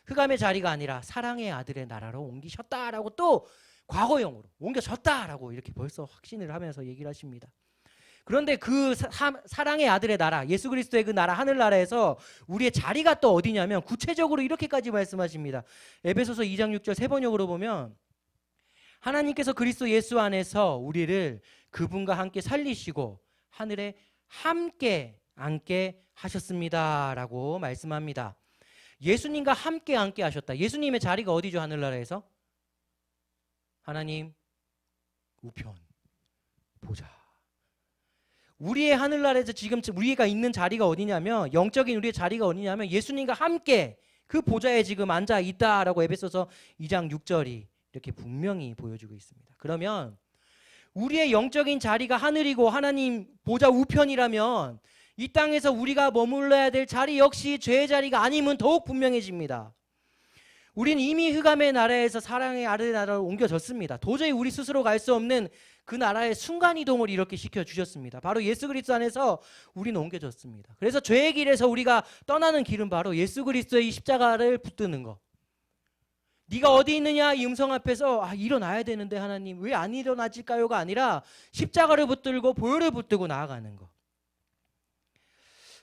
흑암의 자리가 아니라 사랑의 아들의 나라로 옮기셨다라고 또 과거형으로 옮겨졌다라고 이렇게 벌써 확신을 하면서 얘기를 하십니다. 그런데 그 사랑의 아들의 나라, 예수 그리스도의 그 나라, 하늘나라에서 우리의 자리가 또 어디냐면 구체적으로 이렇게까지 말씀하십니다. 에베소서 2장 6절 세 번역으로 보면 하나님께서 그리스도 예수 안에서 우리를 그분과 함께 살리시고 하늘에 함께 앉게 하셨습니다라고 말씀합니다. 예수님과 함께 앉게 하셨다. 예수님의 자리가 어디죠? 하늘나라에서? 하나님 우편 보좌. 우리의 하늘나라에서 지금 우리가 있는 자리가 어디냐면, 영적인 우리의 자리가 어디냐면 예수님과 함께 그 보좌에 지금 앉아 있다라고 에베소서 2장 6절이 이렇게 분명히 보여주고 있습니다. 그러면 우리의 영적인 자리가 하늘이고 하나님 보좌 우편이라면 이 땅에서 우리가 머물러야 될 자리 역시 죄의 자리가 아님은 더욱 분명해집니다. 우리는 이미 흑암의 나라에서 사랑의 아들의 나라로 옮겨졌습니다. 도저히 우리 스스로 갈 수 없는 그 나라의 순간이동을 이렇게 시켜주셨습니다. 바로 예수 그리스도 안에서 우리는 옮겨졌습니다. 그래서 죄의 길에서 우리가 떠나는 길은 바로 예수 그리스도의 십자가를 붙드는 것. 네가 어디 있느냐 이 음성 앞에서 일어나야 되는데 하나님 왜 안 일어나질까요가 아니라 십자가를 붙들고 보혈을 붙들고 나아가는 것.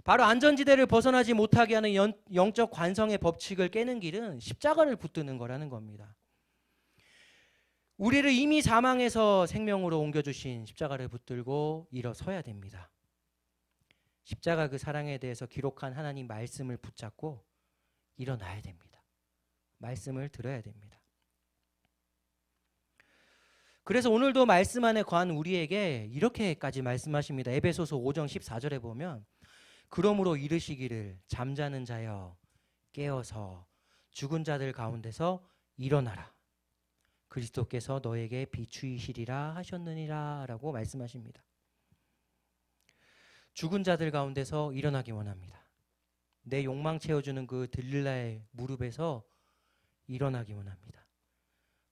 바로 안전지대를 벗어나지 못하게 하는 영적 관성의 법칙을 깨는 길은 십자가를 붙드는 거라는 겁니다. 우리를 이미 사망에서 생명으로 옮겨주신 십자가를 붙들고 일어서야 됩니다. 십자가 그 사랑에 대해서 기록한 하나님 말씀을 붙잡고 일어나야 됩니다. 말씀을 들어야 됩니다. 그래서 오늘도 말씀 안에 거한 우리에게 이렇게까지 말씀하십니다. 에베소서 5장 14절에 보면 그러므로 이르시기를 잠자는 자여 깨어서 죽은 자들 가운데서 일어나라. 그리스도께서 너에게 비추이시리라 하셨느니라 라고 말씀하십니다. 죽은 자들 가운데서 일어나기 원합니다. 내 욕망 채워주는 그 들릴라의 무릎에서 일어나기 원합니다.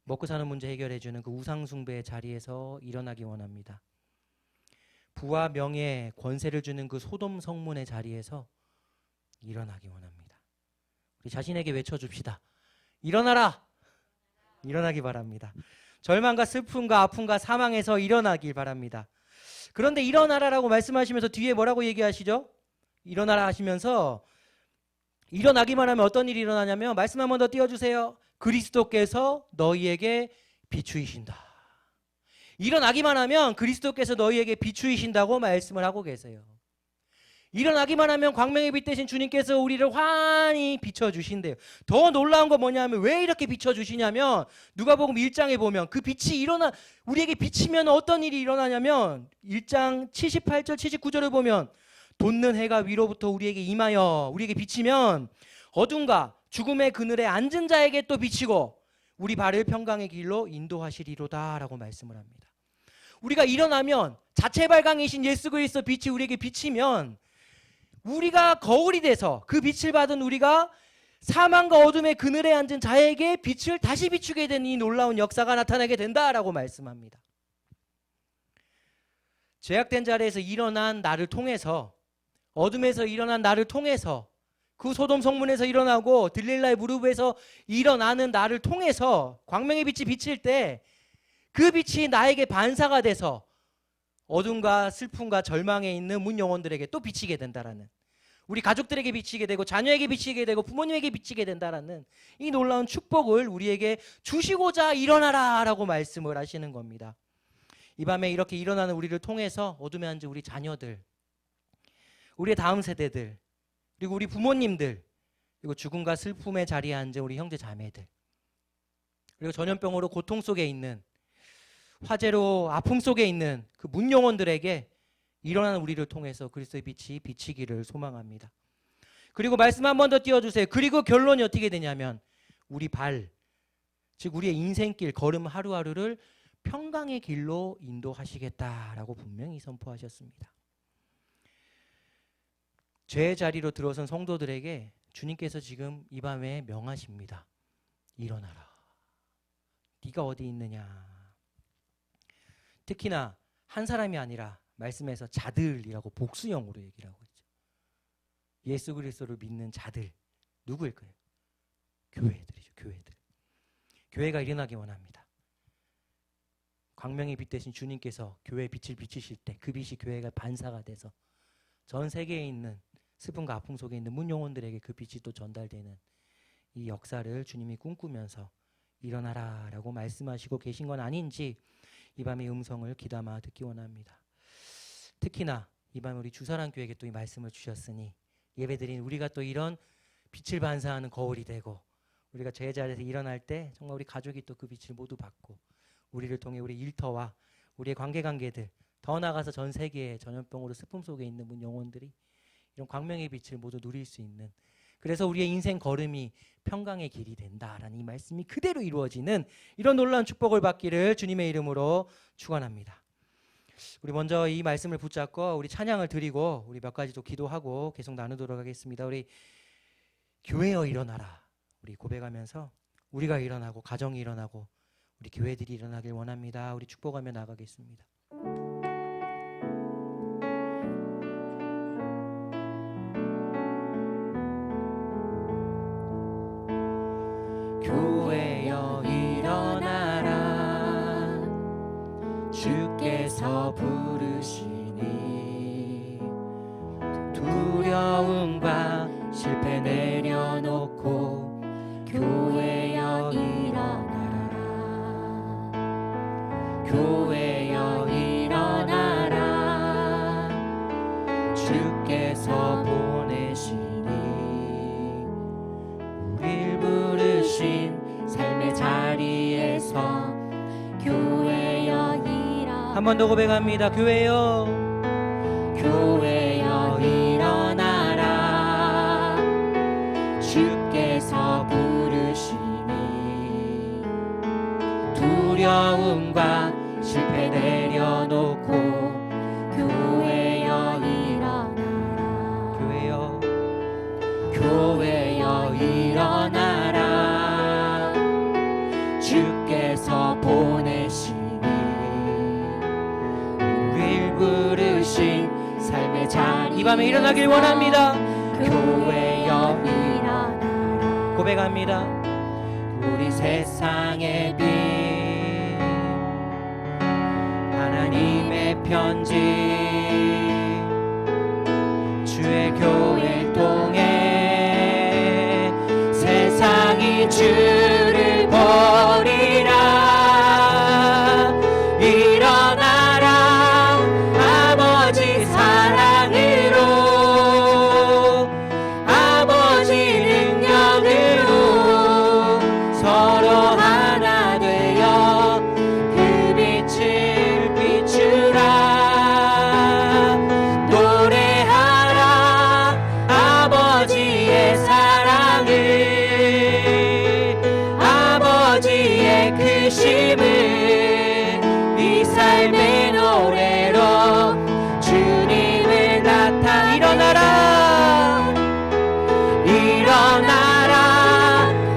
먹고 사는 문제 해결해주는 그 우상숭배의 자리에서 일어나기 원합니다. 부와 명예, 권세를 주는 그 소돔 성문의 자리에서 일어나기 원합니다. 우리 자신에게 외쳐줍시다. 일어나라. 일어나기 바랍니다. 절망과 슬픔과 아픔과 사망에서 일어나길 바랍니다. 그런데 일어나라라고 말씀하시면서 뒤에 뭐라고 얘기하시죠? 일어나라 하시면서 일어나기만 하면 어떤 일이 일어나냐면 말씀 한 번 더 띄워주세요. 그리스도께서 너희에게 비추이신다. 일어나기만 하면 그리스도께서 너희에게 비추이신다고 말씀을 하고 계세요. 일어나기만 하면 광명의 빛 대신 주님께서 우리를 환히 비춰주신대요. 더 놀라운 건 뭐냐면 왜 이렇게 비춰주시냐면 누가복음 1장에 보면 그 빛이 우리에게 비치면 어떤 일이 일어나냐면 1장 78절 79절을 보면 돋는 해가 위로부터 우리에게 임하여 우리에게 비치면 어둠과 죽음의 그늘에 앉은 자에게 또 비치고 우리 발을 평강의 길로 인도하시리로다 라고 말씀을 합니다. 우리가 일어나면 자체 발광이신 예수 그리스도 빛이 우리에게 비치면 우리가 거울이 돼서 그 빛을 받은 우리가 사망과 어둠의 그늘에 앉은 자에게 빛을 다시 비추게 되는 이 놀라운 역사가 나타나게 된다라고 말씀합니다. 죄악된 자리에서 일어난 나를 통해서 어둠에서 일어난 나를 통해서 그 소돔 성문에서 일어나고 들릴라의 무릎에서 일어나는 나를 통해서 광명의 빛이 비칠 때 그 빛이 나에게 반사가 돼서 어둠과 슬픔과 절망에 있는 문 영혼들에게 또 비치게 된다라는, 우리 가족들에게 비치게 되고 자녀에게 비치게 되고 부모님에게 비치게 된다라는 이 놀라운 축복을 우리에게 주시고자 일어나라라고 말씀을 하시는 겁니다. 이 밤에 이렇게 일어나는 우리를 통해서 어둠에 앉은 우리 자녀들, 우리의 다음 세대들, 그리고 우리 부모님들, 그리고 죽음과 슬픔의 자리에 앉은 우리 형제 자매들, 그리고 전염병으로 고통 속에 있는, 화재로 아픔 속에 있는 그 문 영혼들에게 일어나는 우리를 통해서 그리스도의 빛이 비치기를 소망합니다. 그리고 말씀 한 번 더 띄워주세요. 그리고 결론이 어떻게 되냐면 우리 발, 즉 우리의 인생길 걸음 하루하루를 평강의 길로 인도하시겠다라고 분명히 선포하셨습니다. 죄의 자리로 들어선 성도들에게 주님께서 지금 이 밤에 명하십니다. 일어나라. 네가 어디 있느냐. 특히나 한 사람이 아니라 말씀에서 자들이라고 복수형으로 얘기를 하고 있죠. 예수 그리스도를 믿는 자들, 누구일까요? 교회들이죠. 교회들. 교회가 일어나기 원합니다. 광명의 빛 대신 주님께서 교회의 빛을 비추실 때 그 빛이 교회가 반사가 돼서 전 세계에 있는 슬픔과 아픔 속에 있는 문 영혼들에게 그 빛이 또 전달되는 이 역사를 주님이 꿈꾸면서 일어나라라고 말씀하시고 계신 건 아닌지 이 밤의 음성을 귀담아 듣기 원합니다. 특히나 이 밤에 우리 주사랑교회에게 또 이 말씀을 주셨으니 예배드린 우리가 또 이런 빛을 반사하는 거울이 되고 우리가 제자리에서 일어날 때 정말 우리 가족이 또 그 빛을 모두 받고 우리를 통해 우리 일터와 우리의 관계들 더 나아가서 전 세계에 전염병으로 슬픔 속에 있는 문 영혼들이 이런 광명의 빛을 모두 누릴 수 있는, 그래서 우리의 인생 걸음이 평강의 길이 된다라는 이 말씀이 그대로 이루어지는 이런 놀라운 축복을 받기를 주님의 이름으로 축원합니다. 우리 먼저 이 말씀을 붙잡고 우리 찬양을 드리고 우리 몇 가지 또 기도하고 계속 나누도록 하겠습니다. 우리 교회여 일어나라, 우리 고백하면서 우리가 일어나고 가정이 일어나고 우리 교회들이 일어나길 원합니다. 우리 축복하며 나가겠습니다. 교회여 일어나라, 주께서 부르시니 두려움과 실패 내려놓고 교회여 일어나라, 교회여 일어나라, 주께서 보내시니 우릴 부르신 삶의 자리에서 교회여 일어나라. 한 번 더 고백합니다. 교회여, 교회여 일어나라, 주께서 부르시니 두려움과 실패 내려놓고 교회여 일어나라, 교회여, 교회여 일어나라, 주께서 보내시니 우릴 부르신 삶의 자리, 이 밤에 일어나길 원합니다. 교회여 일어나라, 고백합니다. 우리 세상의 빛 하나님의 편지 주의 교회 통해 세상이 주를 버리라 일어나라 아버지 사랑으로 아버지 능력으로 서로 하나 되어 그 빛을 비추라 노래하라 아버지의 사랑을 아버지의 크심을 이 삶의 노래로 주님을 나타 일어나라 일어나라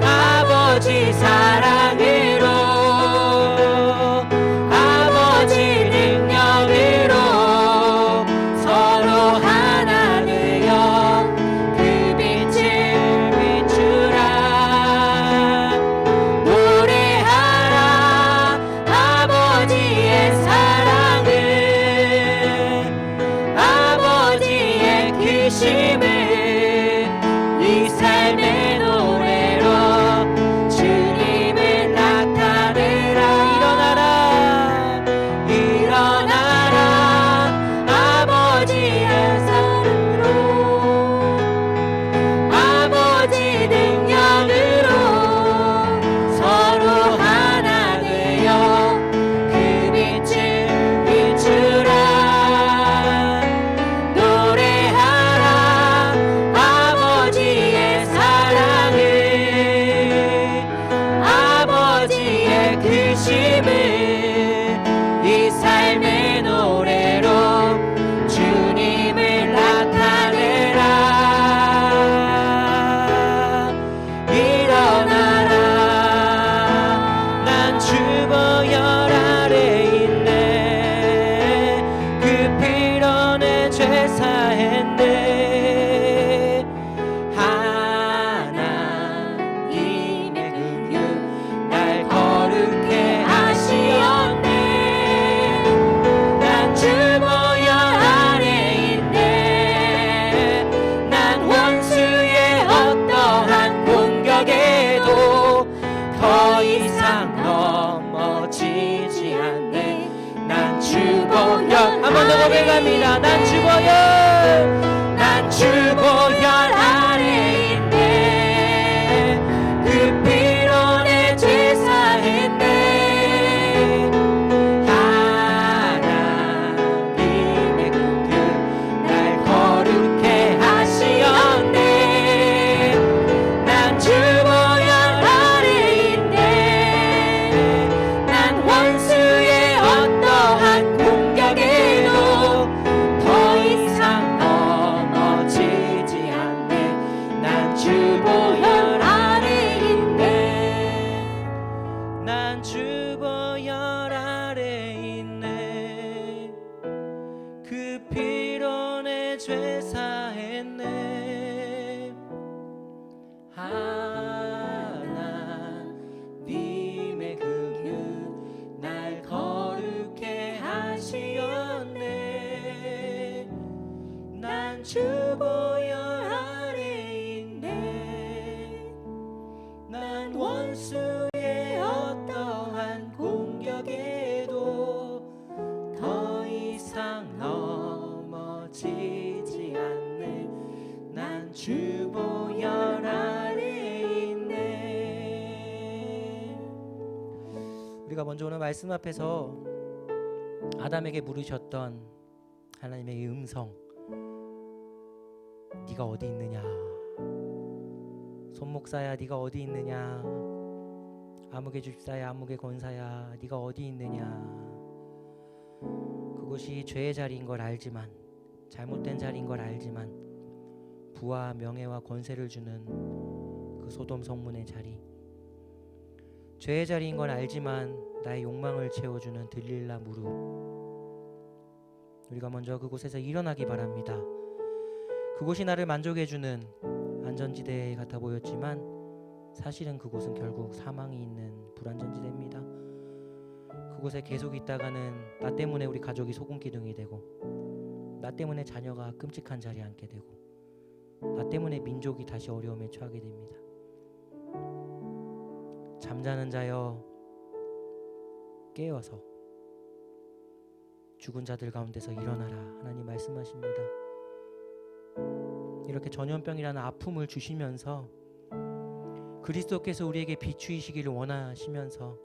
아버지 사랑으로 아버지 능력으로 서로 하나 되어 그 빛을 비추라 노래하라 아버지의 사랑을 아버지의 크심을 이 삶의 노래로 주님을 나타내라 일어나라 일어나라 아버지의 사랑으로 아버지 능력으로 서로 하나 되어 그 빛을 비추라 노래하라 아버지의 사랑을 아버지의 크심을 이 삶의 노래로 주님을 나타내라 일어나라 난 주보혈 아래 있네 그 피로 내 죄 사했네 하나님의 긍휼 날 거룩해 하시었네 난 주보혈 아래 있네 난 원수의 어떠한 공격에도 더 이상 넘어지지 않네 난 주보혈 한 번 더 고백합니다 난 주보혈 아래 있네 그 피로 내 죄 사했네 하나님의 긍휼 날 거룩해 하시었네 난 주보혈 아래 있네 난 원수의 어떠한 공격에도 더 이상 넘어지지 않네 난 주보혈 아래 있네 난 주보혈 아래 있네 그 피로 내 죄 사했네 하나님의 긍휼 날 거룩해 하시었네 난 주보혈 아래 있네 난 원수의 어떠한 공격에도 더 이상 넘어지지 않네 난 주보혈 아래 있네 우리가 먼저 오늘 말씀 앞에서 아담에게 물으셨던 하나님의 이 음성 네가 어디 있느냐 손목사야 네가 어디 있느냐 아무개 집사야 아무개 권사야 네가 어디 있느냐 그곳이 죄의 자리인 걸 알지만 잘못된 자리인 걸 알지만 부와 명예와 권세를 주는 그 소돔 성문의 자리 죄의 자리인 걸 알지만 나의 욕망을 채워주는 들릴라 무릎 우리가 먼저 그곳에서 일어나기 바랍니다. 그곳이 나를 만족해주는 안전지대 같아 보였지만 사실은 그곳은 결국 사망이 있는 불안전지대입니다. 그곳에 계속 있다가는 나 때문에 우리 가족이 소금기둥이 되고, 나 때문에 자녀가 끔찍한 자리에 앉게 되고, 나 때문에 민족이 다시 어려움에 처하게 됩니다. 잠자는 자여 깨어서 죽은 자들 가운데서 일어나라, 하나님 말씀하십니다. 이렇게 전염병이라는 아픔을 주시면서 그리스도께서 우리에게 비추이시기를 원하시면서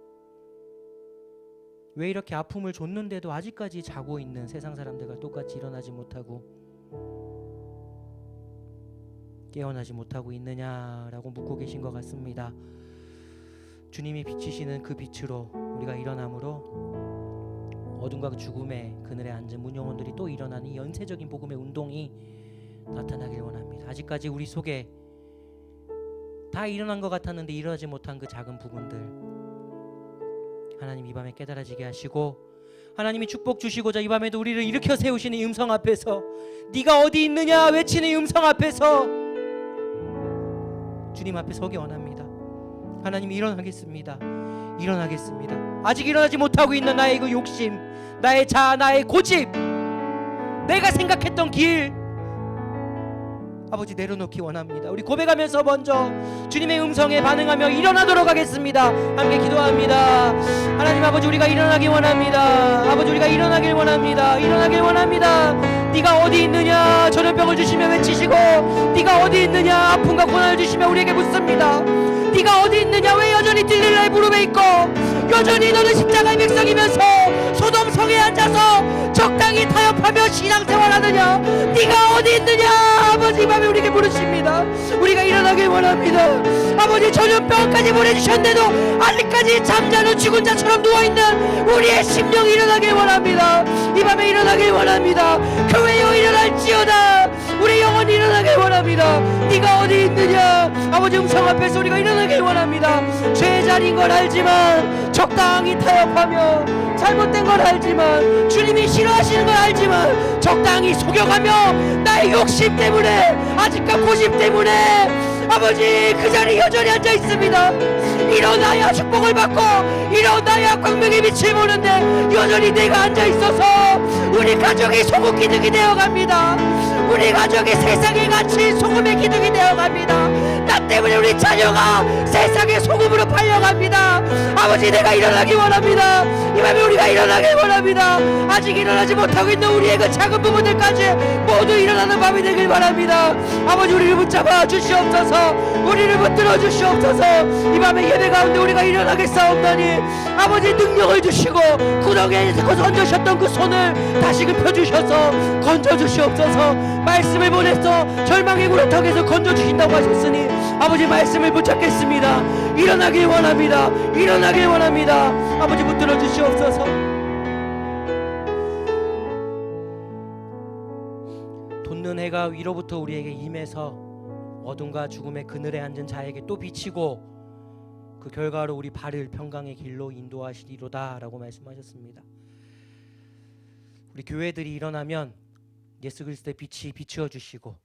왜 이렇게 아픔을 줬는데도 아직까지 자고 있는 세상 사람들과 똑같이 일어나지 못하고 깨어나지 못하고 있느냐라고 묻고 계신 것 같습니다. 주님이 비치시는 그 빛으로 우리가 일어남으로 어둠과 죽음의 그늘에 앉은 문영혼들이 또 일어나는 이 연쇄적인 복음의 운동이 나타나길 원합니다. 아직까지 우리 속에 다 일어난 것 같았는데 일어나지 못한 그 작은 부분들, 하나님 이 밤에 깨달아지게 하시고, 하나님이 축복 주시고자 이 밤에도 우리를 일으켜 세우시는 이 음성 앞에서, 네가 어디 있느냐 외치는 이 음성 앞에서 주님 앞에 서기 원합니다. 하나님 일어나겠습니다. 일어나겠습니다. 아직 일어나지 못하고 있는 나의 그 욕심, 나의 자아, 나의 고집, 내가 생각했던 길, 아버지 내려놓기 원합니다. 우리 고백하면서 먼저 주님의 음성에 반응하며 일어나도록 하겠습니다. 함께 기도합니다. 하나님 아버지, 우리가 일어나기 원합니다. 아버지, 우리가 일어나길 원합니다. 일어나길 원합니다. 네가 어디 있느냐 전염병을 주시며 외치시고, 네가 어디 있느냐 아픔과 고난을 주시며 우리에게 묻습니다. 네가 어디 있느냐, 왜 여전히 딜릴라의 무릎에 있고 여전히 너는 십자가의 백성이면서 소돔성에 앉아서 적당히 타협하며 신앙생활하느냐, 네가 어디 있느냐. 아버지 이 밤에 우리에게 물으십니다. 우리가 일어나길 원합니다. 아버지, 전염병까지 보내주셨는데도 아직까지 잠자는 죽은 자처럼 누워있는 우리의 심령이 일어나길 원합니다. 이 밤에 일어나길 원합니다. 교회여 일어날지어다. 우리 영혼이 일어나길 원합니다. 네가 어디 있느냐. 아버지 음성 앞에서 우리가 일어나길 원합니다. 죄의 자리인 걸 알지만 적당히 타협하며, 잘못된 걸 알지만, 주님이 싫어하시는 걸 알지만 적당히 속여가며, 나의 욕심 때문에, 아직과 고집 때문에 아버지 그 자리에 여전히 앉아 있습니다. 일어나야 축복을 받고, 일어나야 광명의 빛을 보는데 여전히 내가 앉아 있어서 우리 가족이 소금 기둥이 되어갑니다. 우리 가족이 세상에 갇힌 소금의 기둥이 되어갑니다. 나 때문에 우리 자녀가 세상의 소금으로 팔려갑니다. 아버지, 내가 일어나기 원합니다. 이 밤에 우리가 일어나길 원합니다. 아직 일어나지 못하고 있는 우리의 그 작은 부분들까지 모두 일어나는 밤이 되길 바랍니다. 아버지, 우리를 붙잡아 주시옵소서. 우리를 붙들어 주시옵소서. 이 밤에 예배 가운데 우리가 일어나겠사옵나니 아버지 능력을 주시고, 구덩이에서 던져셨던 그 손을 다시금 펴주셔서 건져주시옵소서. 말씀을 보내서 절망의 구렁텅에서 건져주신다고 하셨으니 아버지 말씀을 붙잡겠습니다. 일어나길 원합니다. 일어나길 원합니다. 아버지 붙들어 주시옵소서. 돋는 해가 위로부터 우리에게 임해서 어둠과 죽음의 그늘에 앉은 자에게 또 비치고, 그 결과로 우리 발을 평강의 길로 인도하시리로다 라고 말씀하셨습니다. 우리 교회들이 일어나면 예수 그리스도의 빛이 비추어 주시고,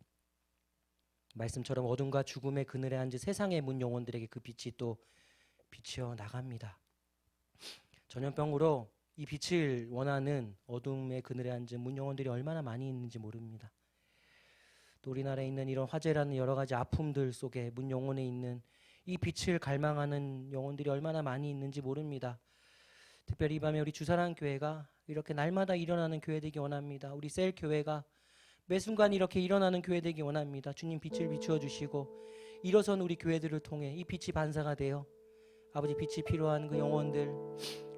말씀처럼 어둠과 죽음의 그늘에 앉은 세상의 문 영혼들에게 그 빛이 또 비추어 나갑니다. 전염병으로 이 빛을 원하는 어둠의 그늘에 앉은 문 영혼들이 얼마나 많이 있는지 모릅니다. 또 우리나라에 있는 이런 화재라는 여러 가지 아픔들 속에 문 영혼에 있는 이 빛을 갈망하는 영혼들이 얼마나 많이 있는지 모릅니다. 특별히 이 밤에 우리 주사랑 교회가 이렇게 날마다 일어나는 교회 되기 원합니다. 우리 셀 교회가 매 순간 이렇게 일어나는 교회 되기 원합니다. 주님 빛을 비추어 주시고, 일어선 우리 교회들을 통해 이 빛이 반사가 되어 아버지 빛이 필요한 그 영혼들,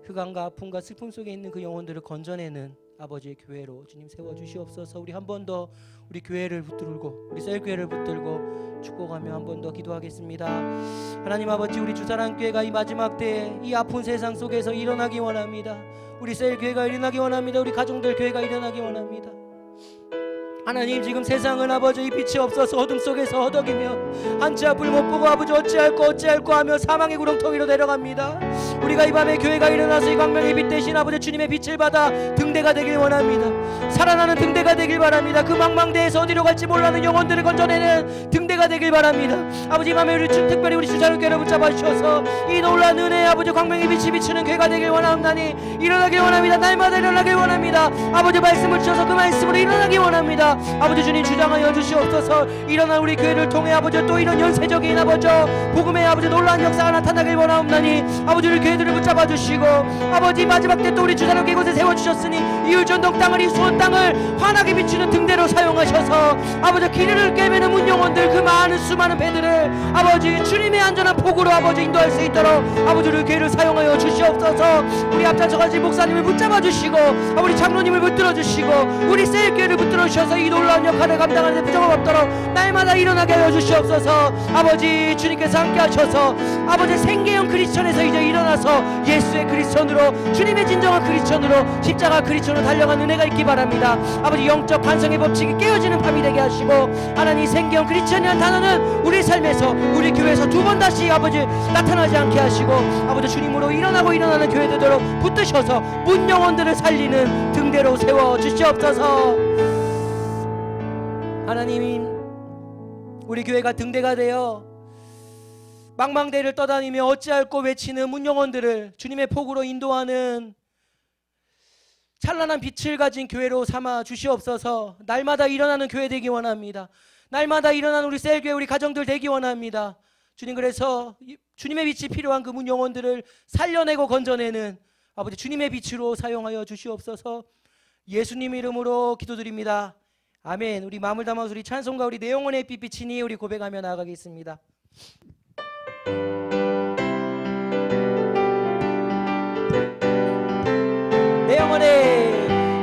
흑암과 아픔과 슬픔 속에 있는 그 영혼들을 건져내는 아버지의 교회로 주님 세워주시옵소서. 우리 한 번 더 우리 교회를 붙들고, 우리 셀 교회를 붙들고 축복하며 한 번 더 기도하겠습니다. 하나님 아버지, 우리 주사랑 교회가 이 마지막 때에 이 아픈 세상 속에서 일어나기 원합니다. 우리 셀 교회가 일어나기 원합니다. 우리 가정들 교회가 일어나기 원합니다. 하나님, 지금 세상은 아버지 이 빛이 없어서 어둠 속에서 허덕이며 한치 앞을 못 보고 아버지 어찌할꼬 하며 사망의 구렁텅이로 내려갑니다. 우리가 이 밤에 교회가 일어나서 이 광명의 빛 대신 아버지 주님의 빛을 받아 등대가 되길 원합니다. 살아나는 등대가 되길 바랍니다. 그 망망대에서 어디로 갈지 몰라는 영혼들을 건져내는 등대가 되길 바랍니다. 아버지 이 밤에 우리 특별히 우리 주자교회를 붙잡아 주셔서 이 놀라운 은혜 아버지 광명의 빛이 비추는 교회가 되길 원하옵나니 일어나길 원합니다. 날마다 일어나길 원합니다. 아버지 말씀을 주셔서 그 말씀으로 일어나길 원합니다. 아버지 주님 주장하여 주시옵소서. 일어난 우리 교회를 통해 아버지 또 이런 연쇄적인 아버지 복음의 아버지 놀라운 역사가 나타나길 원하옵나니 아버지 우리 교회들을 붙잡아 주시고 아버지 마지막 때 또 우리 주자교회 이곳에 세워주셨으니 이웃전동 땅을 이 수원 땅을 환하게 비추는 등대로 사용하셔서 아버지 길을 꿰매는 문영원들 그 많은 수많은 배들을 아버지 주님의 안전한 폭으로 아버지 인도할 수 있도록 아버지 우리 교회를 사용하여 주시옵소서. 우리 앞장서 가신 목사님을 붙잡아 주시고 우리 장로님을 붙들어 주시고 우리 셀교회를 붙들어 주셔서 이 놀라운 역할을 감당하는 데 부족함 없도록 날마다 일어나게 하여 주시옵소서. 아버지 주님께서 함께 하셔서 아버지 생계형 크리스천에서 이제 일어나서 예수의 크리스천으로 주님의 진정한 크리스천으로 십자가 크리스천으로 달려가는 은혜가 있기 바랍니다. 아버지 영적 반성의 법칙이 깨어지는 밤이 되게 하시고 하나님 생계형 크리스천이라는 단어는 우리 삶에서 우리 교회에서 두 번 다시 아버지 나타나지 않게 하시고 아버지 주님으로 일어나고 일어나는 교회들로 붙드셔서 문영혼들을 살리는 등대로 세워 주시옵소서. 하나님 우리 교회가 등대가 되어 망망대를 떠다니며 어찌할꼬 외치는 문영혼들을 주님의 폭으로 인도하는 찬란한 빛을 가진 교회로 삼아 주시옵소서. 날마다 일어나는 교회 되기 원합니다. 날마다 일어나는 우리 셀교회 우리 가정들 되기 원합니다. 주님 그래서 주님의 빛이 필요한 그 문영혼들을 살려내고 건져내는 아버지 주님의 빛으로 사용하여 주시옵소서. 예수님 이름으로 기도드립니다. 아멘. 우리 마음을 담아서 우리 찬송가 우리 내 영혼의 빛 비치니 우리 고백하며 나아가겠습니다.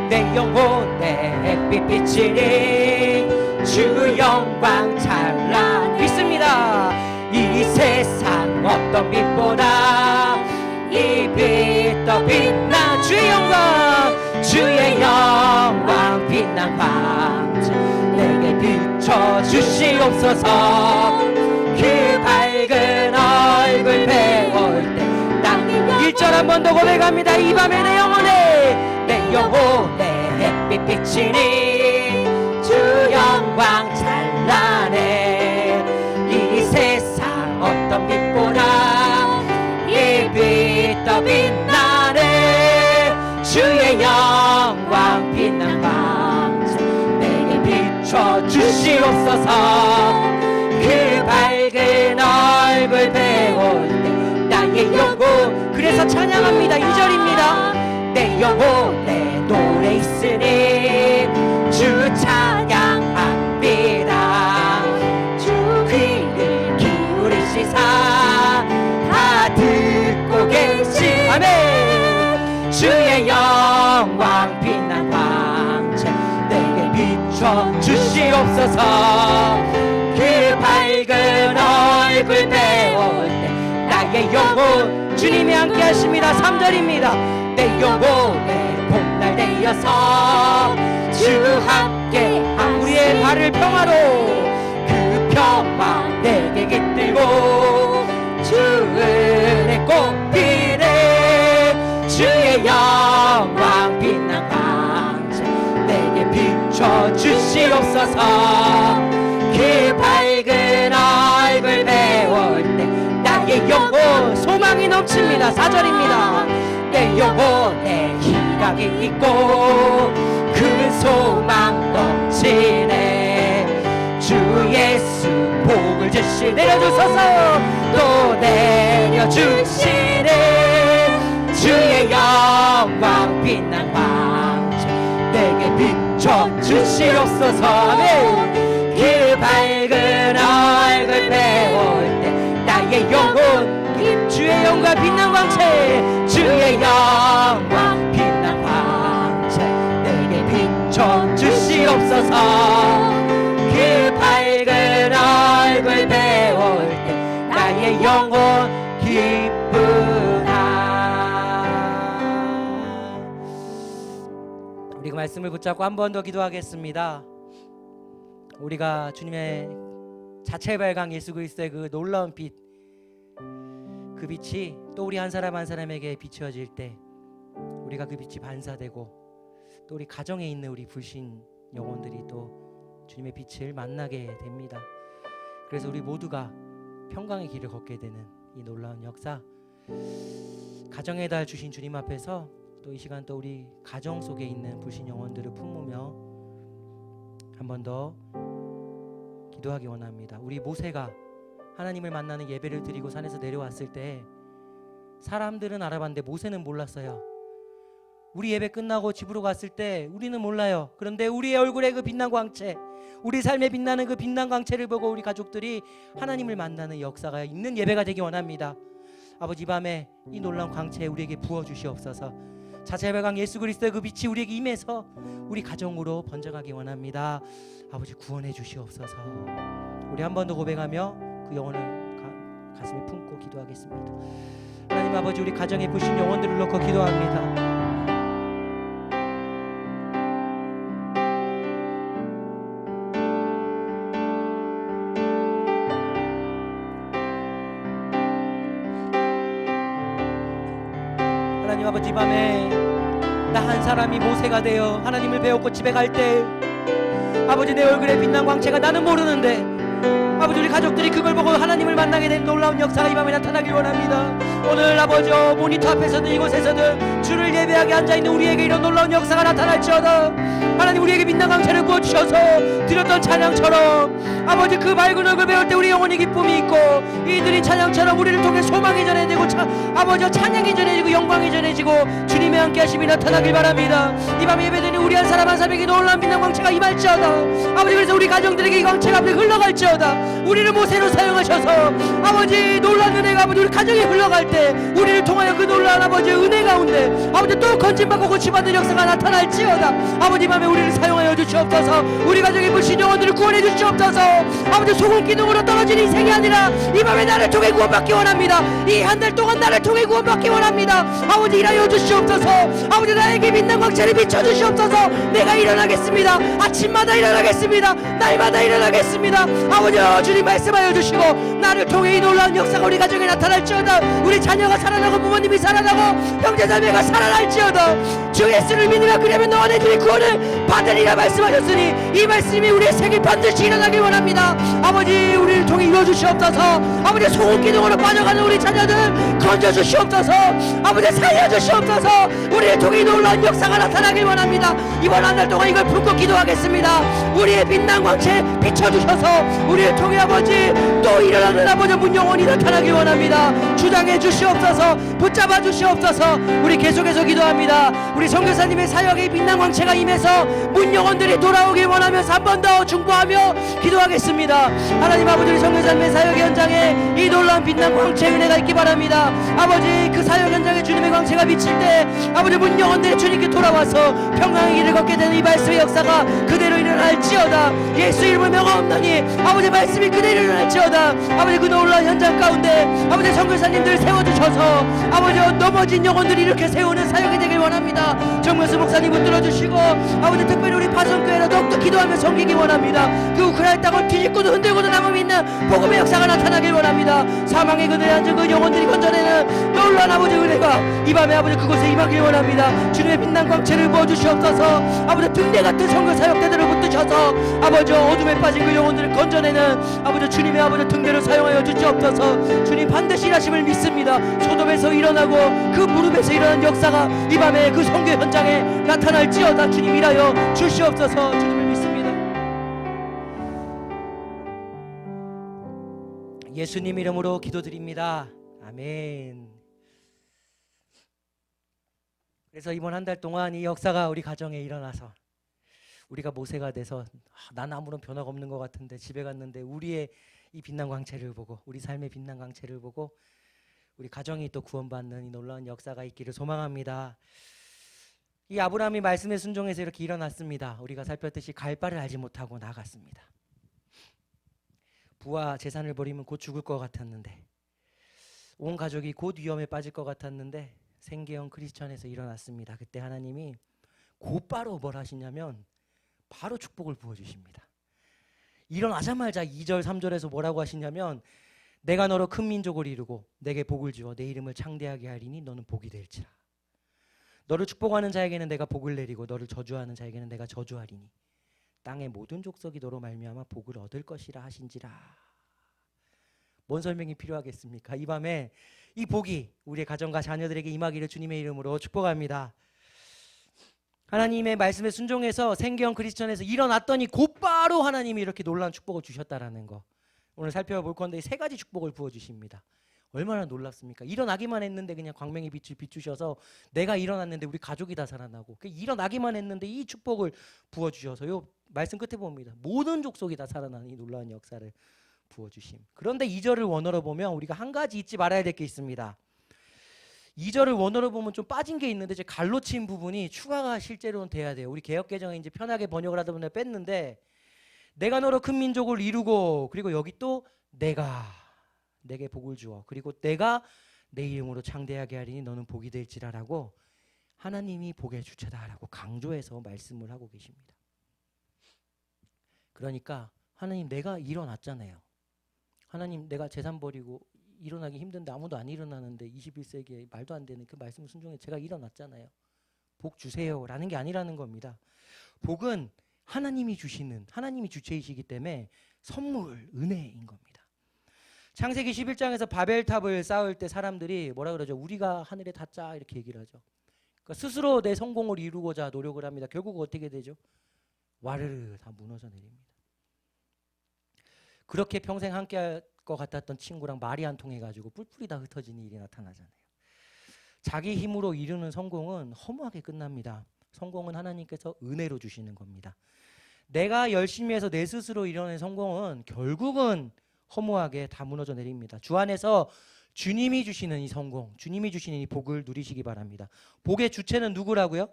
내 영혼의 햇빛 비치니 주 영광 찬란 믿습니다. 이 세상 어떤 빛보다 이 빛 더 빛나 주의 영광 빛난 광채 내게 비춰주시옵소서. 그 밝은 얼굴 배울 때 땅이 1절 한 번 더 고백합니다. 이 밤에 내 영혼의 햇빛 비치니 주 영광 찬란해. 이 세상 어떤 빛보다 이 빛 더 빛나네. 주의 영광 빛난 광채 내게 비춰주시옵소서. 그 밝은 얼굴 배울 때 나의 영혼 그래서 찬양합니다. 2절입니다. 내 영혼에 노래 있으니 주 찬양합니다. 주 귀를 기울이시사 다 듣고 계시 아멘. 주의 영광 빛난 광채 내게 비춰주시옵소서. 그 밝은 얼굴 배울 때 나의 영혼 주님이 함께 하십니다. 3절입니다. 내 영혼의 봄날 되어서 주 함께 우리의 발을 평화로 그 평화 내게 깃들고 주 은혜 꽃피네. 주의 영광 빛난 광채 내게 비춰주시옵소서. 그 밝은 얼굴 배울 때 나의 영혼 소망이 넘칩니다. 4절입니다. 내 영혼에 희락이 있고 큰 소망 넘치네. 주 예수 복을 주시 내려주소서. 또 내려주시네. 주의 영광 빛난 광채 내게 비춰주시옵소서. 그 밝은 얼굴 배울 때 나의 영혼 주의 영광 빛난 광채 주의 영광 빛난 광채 내게 비춰주시옵소서. 그 밝은 얼굴 배울 때 나의 영혼 기쁘다. 우리 그 말씀을 붙잡고 한 번 더 기도하겠습니다. 우리가 주님의 자체 발광 예수 그리스도의 그 놀라운 빛 그 빛이 또 우리 한 사람 한 사람에게 비춰질 때 우리가 그 빛이 반사되고 또 우리 가정에 있는 우리 불신 영혼들이 또 주님의 빛을 만나게 됩니다. 그래서 우리 모두가 평강의 길을 걷게 되는 이 놀라운 역사, 가정의 달 주신 주님 앞에서 또 이 시간 또 우리 가정 속에 있는 불신 영혼들을 품으며 한 번 더 기도하기 원합니다. 우리 모세가 하나님을 만나는 예배를 드리고 산에서 내려왔을 때 사람들은 알아봤는데 모세는 몰랐어요. 우리 예배 끝나고 집으로 갔을 때 우리는 몰라요. 그런데 우리의 얼굴에 그 빛난 광채, 우리 삶에 빛나는 그 빛난 광채를 보고 우리 가족들이 하나님을 만나는 역사가 있는 예배가 되기 원합니다. 아버지, 이 밤에 이 놀라운 광채 우리에게 부어주시옵소서. 자체발광 예수 그리스도의 그 빛이 우리에게 임해서 우리 가정으로 번져가기 원합니다. 아버지, 구원해 주시옵소서. 우리 한 번 더 고백하며 그 영혼을 가슴에 품고 기도하겠습니다. 하나님 아버지, 우리 가정에 부신 영혼들을 놓고 기도합니다. 하나님 아버지, 이 밤에 나 한 사람이 모세가 되어 하나님을 배웠고 집에 갈 때 아버지, 내 얼굴에 빛난 광채가 나는 모르는데 아버지, 우리 가족들이 그걸 보고 하나님을 만나게 된 놀라운 역사가 이 밤에 나타나길 원합니다. 오늘 아버지, 모니터 앞에서든 이곳에서든 주를 예배하게 앉아있는 우리에게 이런 놀라운 역사가 나타날지어다. 하나님, 우리에게 빛난 광채를 부어주셔서 드렸던 찬양처럼 아버지, 그 밝은 얼굴 배울 때 우리 영혼이 기쁨이 있고 이들이 찬양처럼 우리를 통해 소망이 전해지고 아버지, 찬양이 전해지고 영광이 전해지고 주님의 함께 하심이 나타나길 바랍니다. 이 밤에 예배드리는 우리 한 사람 한 사람에게 놀라운 빛난 광채가 임할지어다. 아버지, 그래서 우리 가정들에게 이 광채가 앞에 흘러갈지어다. 우리를 모세로 사용하셔서 아버지, 놀라운 은혜가 아버지 우리 가정에 흘러갈 때 우리를 통하여 그 놀라운 아버지 은혜 가운데 아버지 또 건진받고 고침받는 역사가 나타날지어다. 아버지, 이 밤에 우리를 사용하여 주시옵소서. 우리 가정의 불신 영혼들을 구원해 주시옵소서. 아버지, 소금 기둥으로 떨어진 인생이 아니라 이 밤에 나를 통해 구원받기 원합니다. 이 한 달 동안 나를 통해 구원받기 원합니다. 아버지, 일하여 주시옵소서. 아버지, 나에게 빛난 광채를 비춰주시옵소서. 내가 일어나겠습니다. 아침마다 일어나겠습니다. 날마다 일어나겠습니다. 아버지, 주님 말씀하여 주시고 나를 통해 이 놀라운 역사가 우리 가정에 나타날지어다. 우리 자녀가 살아나고 부모님이 살아나고 형제자매가 살아날지어다. 주 예수를 믿으며 그러면 너와 내 집이 구원을 받으리라 말씀하셨으니 이 말씀이 우리의 생에 반드시 일어나길 원합니다. 아버지, 우리를 통해 이루어주시옵소서. 아버지, 소금 기둥으로 빠져가는 우리 자녀들 건져주시옵소서. 아버지, 살려주시옵소서. 우리를 통해 놀라운 역사가 나타나길 원합니다. 이번 한 달 동안 이걸 품고 기도하겠습니다. 우리의 빛난 광채 비춰주셔서 우리를 통해 아버지 또 일어나는 아버지 문 영혼이 나타나길 원합니다. 주장해 주시옵소서. 붙잡아 주시옵소서. 우리 계속해서 기도합니다. 우리 선교사님의 사역에 빛난 광채가 임해서 문 영혼들이 돌아오길 원하면서 한 번 더 중보하며 기도하겠습니다. 하나님 아버지, 우리 선교사님의 사역 현장에 이 놀라운 빛난 광채 은혜가 있기 바랍니다. 아버지, 그 사역 현장에 주님의 광채가 비칠 때 아버지 문 영혼들이 주님께 돌아와서 평강의 길을 걷게 되는 이 말씀의 역사가 그대로 일어날지어다. 예수 이름을 명하옵나니 아버지, 말씀이 그대로 일어날지어다. 아버지, 그 놀라운 현장 가운데 아버지 선교사님들 세워주셔서 아버지 넘어진 영혼들이 이렇게 세우는 사역이 되길 원합니다. 정명수 목사님 붙들어 주시고 아버지, 특별히 우리 파송교회로 더욱더 기도하며 섬기기 원합니다. 그 우크라이나 땅을 뒤집고도 흔들고도 남음이 있는 복음의 역사가 나타나길 원합니다. 사망의 그늘에 앉은 그 영혼들이 건져내는 놀라운 아버지 은혜가 이 밤에 아버지 그곳에 임하길 원합니다. 주님의 빛난 광채를 부어주시옵소서. 아버지, 등대 같은 선교 사역대들을 붙드셔서 아버지 어둠에 빠진 그 영혼들을 건져내는 아버지 주님의 아버지 등대를 사용하여 주시옵소서. 주님 반드시 일하심을 믿습니다. 소돔에서 일어나고 그 무릎에서 일어난 역사가 이 밤에 그 선교 현장에 나타날지어다. 주님 일하여 주시옵소서. 주님을 믿습니다. 예수님 이름으로 기도드립니다. 아멘. 그래서 이번 한 달 동안 이 역사가 우리 가정에 일어나서 우리가 모세가 돼서 난 아무런 변화가 없는 것 같은데 집에 갔는데 우리의 이 빛난 광채를 보고 우리 삶의 빛난 광채를 보고 우리 가정이 또 구원받는 이 놀라운 역사가 있기를 소망합니다. 이 아브라함이 말씀에 순종해서 이렇게 일어났습니다. 우리가 살폈듯이 갈 바를 알지 못하고 나갔습니다. 부와 재산을 버리면 곧 죽을 것 같았는데 온 가족이 곧 위험에 빠질 것 같았는데 생계형 크리스천에서 일어났습니다. 그때 하나님이 곧바로 뭘 하시냐면 바로 축복을 부어주십니다. 일어나자마자 2절 3절에서 뭐라고 하시냐면 내가 너로 큰 민족을 이루고 내게 복을 주어 내 이름을 창대하게 하리니 너는 복이 될지라. 너를 축복하는 자에게는 내가 복을 내리고 너를 저주하는 자에게는 내가 저주하리니 땅의 모든 족속이 너로 말미암아 복을 얻을 것이라 하신지라. 뭔 설명이 필요하겠습니까? 이 밤에 이 복이 우리의 가정과 자녀들에게 임하기를 주님의 이름으로 축복합니다. 하나님의 말씀에 순종해서 생경 크리스천에서 일어났더니 곧바로 하나님이 이렇게 놀라운 축복을 주셨다라는 거, 오늘 살펴볼 건데 세 가지 축복을 부어주십니다. 얼마나 놀랍습니까? 일어나기만 했는데 그냥 광명의 빛을 비추셔서 내가 일어났는데 우리 가족이 다 살아나고, 일어나기만 했는데 이 축복을 부어주셔서요, 말씀 끝에 봅니다. 모든 족속이 다 살아나는 이 놀라운 역사를 부어주심. 그런데 2절을 원어로 보면 우리가 한 가지 잊지 말아야 될 게 있습니다. 2절을 원어로 보면 좀 빠진 게 있는데, 이제 갈로친 부분이 추가가 실제로는 돼야 돼요. 우리 개역개정에 이제 편하게 번역을 하다 보니 뺐는데, 내가 너로 큰 민족을 이루고, 그리고 여기 또 내가 내게 복을 주어, 그리고 내가 내 이름으로 창대하게 하리니 너는 복이 될지라라고 하나님이 복의 주체다라고 강조해서 말씀을 하고 계십니다. 그러니까 하나님, 내가 일어났잖아요. 하나님, 내가 재산 버리고 일어나기 힘든데 아무도 안 일어나는데 21세기에 말도 안 되는 그 말씀 순종에 제가 일어났잖아요. 복 주세요 라는 게 아니라는 겁니다. 복은 하나님이 주시는, 하나님이 주체이시기 때문에 선물, 은혜인 겁니다. 창세기 11장에서 바벨탑을 쌓을 때 사람들이 뭐라 그러죠? 우리가 하늘에 닿자 이렇게 얘기를 하죠. 그러니까 스스로 내 성공을 이루고자 노력을 합니다. 결국 어떻게 되죠? 와르르 다 무너져 내립니다. 그렇게 평생 함께 할 것 같았던 친구랑 말이 안 통해가지고 뿔뿔이 다 흩어지는 일이 나타나잖아요. 자기 힘으로 이루는 성공은 허무하게 끝납니다. 성공은 하나님께서 은혜로 주시는 겁니다. 내가 열심히 해서 내 스스로 이뤄낸 성공은 결국은 허무하게 다 무너져 내립니다. 주 안에서 주님이 주시는 이 성공, 주님이 주시는 이 복을 누리시기 바랍니다. 복의 주체는 누구라고요?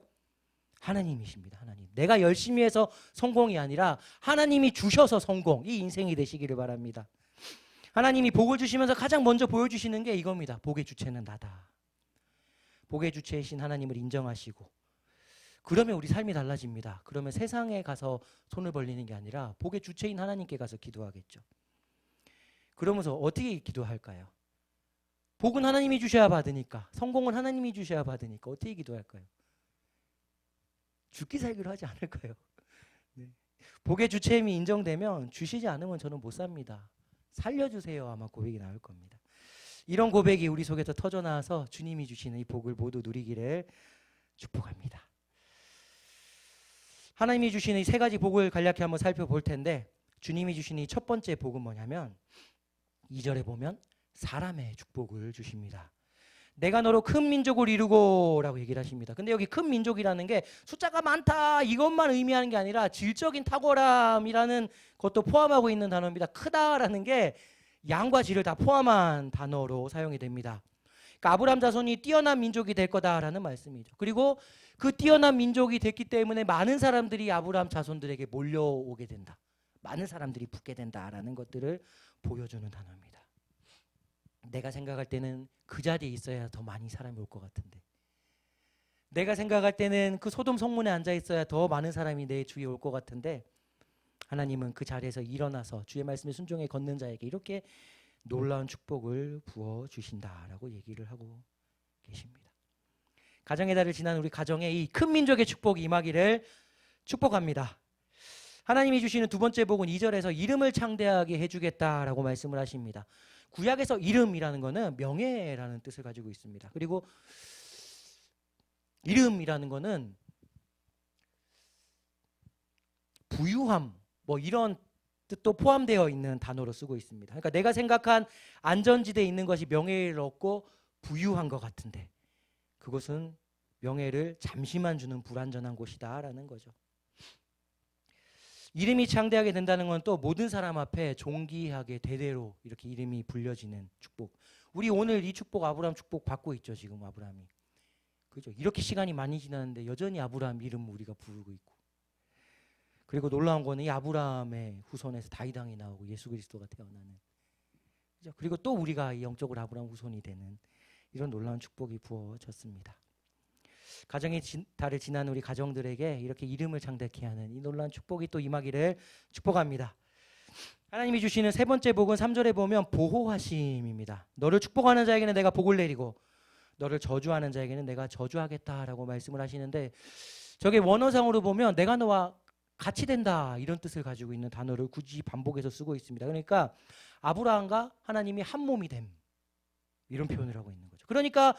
하나님이십니다. 하나님. 내가 열심히 해서 성공이 아니라 하나님이 주셔서 성공, 이 인생이 되시기를 바랍니다. 하나님이 복을 주시면서 가장 먼저 보여주시는 게 이겁니다. 복의 주체는 나다. 복의 주체이신 하나님을 인정하시고, 그러면 우리 삶이 달라집니다. 그러면 세상에 가서 손을 벌리는 게 아니라 복의 주체인 하나님께 가서 기도하겠죠. 그러면서 어떻게 기도할까요? 복은 하나님이 주셔야 받으니까, 성공은 하나님이 주셔야 받으니까 어떻게 기도할까요? 죽기 살기로 하지 않을까요? 네. 복의 주체임이 인정되면 주시지 않으면 저는 못 삽니다. 살려주세요 아마 고백이 나올 겁니다. 이런 고백이 우리 속에서 터져나와서 주님이 주시는 이 복을 모두 누리기를 축복합니다. 하나님이 주시는 이 세 가지 복을 간략히 한번 살펴볼 텐데, 주님이 주시는 이 첫 번째 복은 뭐냐면 2절에 보면 사람의 축복을 주십니다. 내가 너로 큰 민족을 이루고 라고 얘기를 하십니다. 근데 여기 큰 민족이라는 게 숫자가 많다 이것만 의미하는 게 아니라 질적인 탁월함이라는 것도 포함하고 있는 단어입니다. 크다라는 게 양과 질을 다 포함한 단어로 사용이 됩니다. 그러니까 아브라함 자손이 뛰어난 민족이 될 거다라는 말씀이죠. 그리고 그 뛰어난 민족이 됐기 때문에 많은 사람들이 아브라함 자손들에게 몰려오게 된다. 많은 사람들이 붙게 된다라는 것들을 보여주는 단어입니다. 내가 생각할 때는 그 자리에 있어야 더 많이 사람이 올 것 같은데, 내가 생각할 때는 그 소돔 성문에 앉아 있어야 더 많은 사람이 내 주위에 올 것 같은데, 하나님은 그 자리에서 일어나서 주의 말씀에 순종해 걷는 자에게 이렇게 놀라운 축복을 부어주신다라고 얘기를 하고 계십니다. 가정의 달을 지난 우리 가정에 이 큰 민족의 축복이 임하기를 축복합니다. 하나님이 주시는 두 번째 복은 2절에서 이름을 창대하게 해주겠다라고 말씀을 하십니다. 구약에서 이름이라는 거는 명예라는 뜻을 가지고 있습니다. 그리고 이름이라는 거는 부유함, 뭐 이런 뜻도 포함되어 있는 단어로 쓰고 있습니다. 그러니까 내가 생각한 안전지대에 있는 것이 명예를 얻고 부유한 것 같은데, 그것은 명예를 잠시만 주는 불완전한 곳이다라는 거죠. 이름이 창대하게 된다는 건 또 모든 사람 앞에 존귀하게 대대로 이렇게 이름이 불려지는 축복. 우리 오늘 이 축복, 아브라함 축복 받고 있죠. 지금 아브라함이, 그죠? 이렇게 시간이 많이 지났는데 여전히 아브라함 이름 우리가 부르고 있고, 그리고 놀라운 거는 이 아브라함의 후손에서 다윗 왕이 나오고 예수 그리스도가 태어나는, 그죠? 그리고 또 우리가 영적으로 아브라함 후손이 되는 이런 놀라운 축복이 부어졌습니다. 가정의 달을 지난 우리 가정들에게 이렇게 이름을 창대케 하는 이 놀라운 축복이 또 임하기를 축복합니다. 하나님이 주시는 세 번째 복은 3절에 보면 보호하심입니다. 너를 축복하는 자에게는 내가 복을 내리고 너를 저주하는 자에게는 내가 저주하겠다라고 말씀을 하시는데, 저게 원어상으로 보면 내가 너와 같이 된다 이런 뜻을 가지고 있는 단어를 굳이 반복해서 쓰고 있습니다. 그러니까 아브라함과 하나님이 한 몸이 됨, 이런 표현을 하고 있는 거죠. 그러니까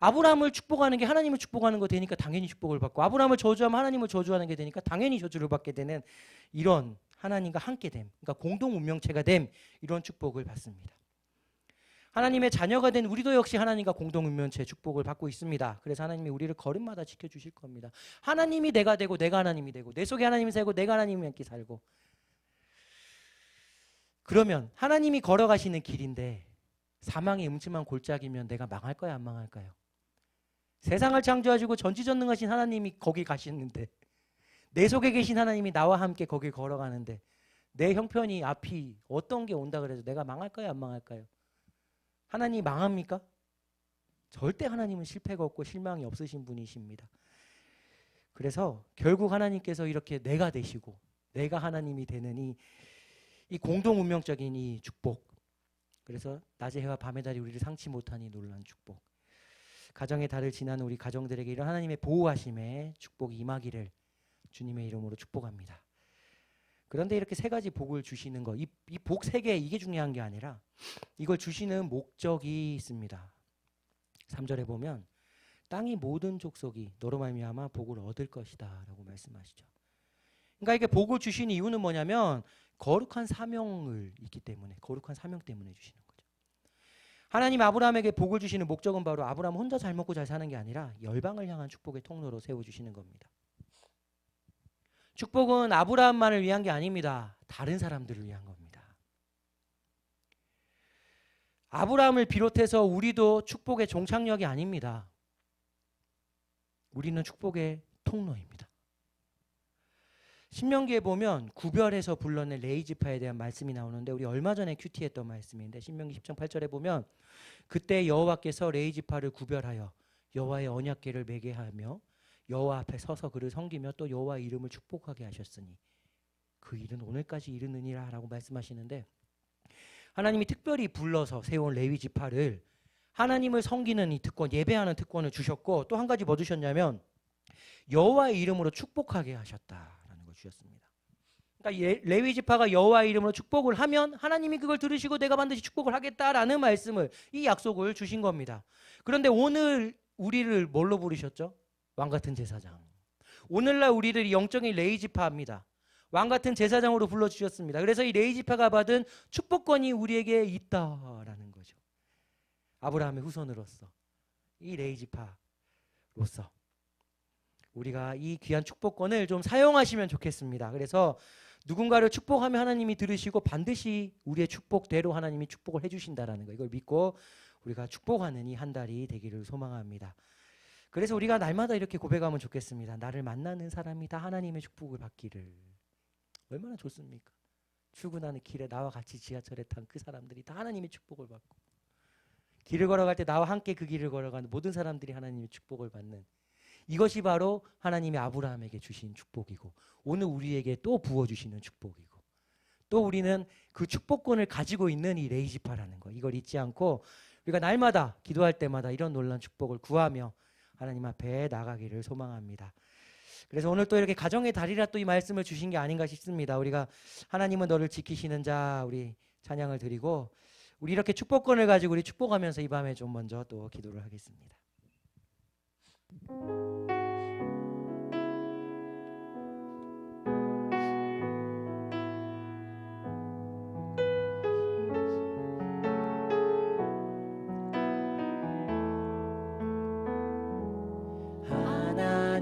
아브라함을 축복하는 게 하나님을 축복하는 거 되니까 당연히 축복을 받고, 아브라함을 저주하면 하나님을 저주하는 게 되니까 당연히 저주를 받게 되는 이런 하나님과 함께 됨, 그러니까 공동 운명체가 됨, 이런 축복을 받습니다. 하나님의 자녀가 된 우리도 역시 하나님과 공동 운명체 축복을 받고 있습니다. 그래서 하나님이 우리를 걸음마다 지켜주실 겁니다. 하나님이 내가 되고 내가 하나님이 되고 내 속에 하나님이 살고 내가 하나님과 함께 살고, 그러면 하나님이 걸어가시는 길인데 사망의 음침한 골짜기면 내가 망할 거야 안 망할까요? 세상을 창조하시고 전지전능하신 하나님이 거기 가시는데, 내 속에 계신 하나님이 나와 함께 거길 걸어가는데 내 형편이 앞이 어떤 게 온다 그래서 내가 망할까요 안 망할까요? 하나님이 망합니까? 절대 하나님은 실패가 없고 실망이 없으신 분이십니다. 그래서 결국 하나님께서 이렇게 내가 되시고 내가 하나님이 되는 이 공동 운명적인 이 축복, 그래서 낮의 해와 밤의 달이 우리를 상치 못하니 놀란 축복, 가정의 달을 지나는 우리 가정들에게 이런 하나님의 보호하심의 축복이 임하기를 주님의 이름으로 축복합니다. 그런데 이렇게 세 가지 복을 주시는 거, 이 복 세 개, 이게 중요한 게 아니라 이걸 주시는 목적이 있습니다. 3절에 보면 땅이 모든 족속이 너로 말미암아 복을 얻을 것이다 라고 말씀하시죠. 그러니까 이게 복을 주시는 이유는 뭐냐면 거룩한 사명을 있기 때문에, 거룩한 사명 때문에 주시는 거죠. 하나님 아브라함에게 복을 주시는 목적은 바로 아브라함 혼자 잘 먹고 잘 사는 게 아니라 열방을 향한 축복의 통로로 세워주시는 겁니다. 축복은 아브라함만을 위한 게 아닙니다. 다른 사람들을 위한 겁니다. 아브라함을 비롯해서 우리도 축복의 종착역이 아닙니다. 우리는 축복의 통로입니다. 신명기에 보면 구별해서 불러낸 레위지파에 대한 말씀이 나오는데, 우리 얼마 전에 큐티했던 말씀인데, 신명기 10장 8절에 보면 그때 여호와께서 레위지파를 구별하여 여호와의 언약궤를 매게 하며 여호와 앞에 서서 그를 섬기며 또 여호와의 이름을 축복하게 하셨으니 그 일은 오늘까지 이르느니라 라고 말씀하시는데, 하나님이 특별히 불러서 세운 레위 지파를 하나님을 섬기는 이 특권, 예배하는 특권을 주셨고, 또 한 가지 뭐 주셨냐면 여호와의 이름으로 축복하게 하셨다라는 걸 주셨습니다. 그러니까 레위 지파가 여호와의 이름으로 축복을 하면 하나님이 그걸 들으시고 내가 반드시 축복을 하겠다라는 말씀을, 이 약속을 주신 겁니다. 그런데 오늘 우리를 뭘로 부르셨죠? 왕같은 제사장. 오늘날 우리들이 영적인 레위 지파입니다. 왕같은 제사장으로 불러주셨습니다. 그래서 이 레위 지파가 받은 축복권이 우리에게 있다라는 거죠. 아브라함의 후손으로서, 이 레위 지파로서 우리가 이 귀한 축복권을 좀 사용하시면 좋겠습니다. 그래서 누군가를 축복하면 하나님이 들으시고 반드시 우리의 축복대로 하나님이 축복을 해주신다라는 거, 이걸 믿고 우리가 축복하는 이 한 달이 되기를 소망합니다. 그래서 우리가 날마다 이렇게 고백하면 좋겠습니다. 나를 만나는 사람이 다 하나님의 축복을 받기를. 얼마나 좋습니까? 출근하는 길에 나와 같이 지하철에 탄 그 사람들이 다 하나님의 축복을 받고, 길을 걸어갈 때 나와 함께 그 길을 걸어가는 모든 사람들이 하나님의 축복을 받는, 이것이 바로 하나님이 아브라함에게 주신 축복이고, 오늘 우리에게 또 부어주시는 축복이고, 또 우리는 그 축복권을 가지고 있는 이 레위 지파라는 거, 이걸 잊지 않고 우리가 날마다 기도할 때마다 이런 놀라운 축복을 구하며 하나님 앞에 나가기를 소망합니다. 그래서 오늘 또 이렇게 가정의 달이라 또 이 말씀을 주신 게 아닌가 싶습니다. 우리가 하나님은 너를 지키시는 자, 우리 찬양을 드리고, 우리 이렇게 축복권을 가지고 우리 축복하면서 이 밤에 좀 먼저 또 기도를 하겠습니다.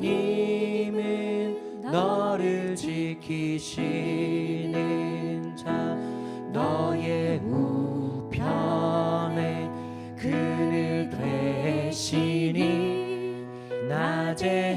하나님은 너를 지키시는 자, 너의 우편에 그늘 되시니 낮에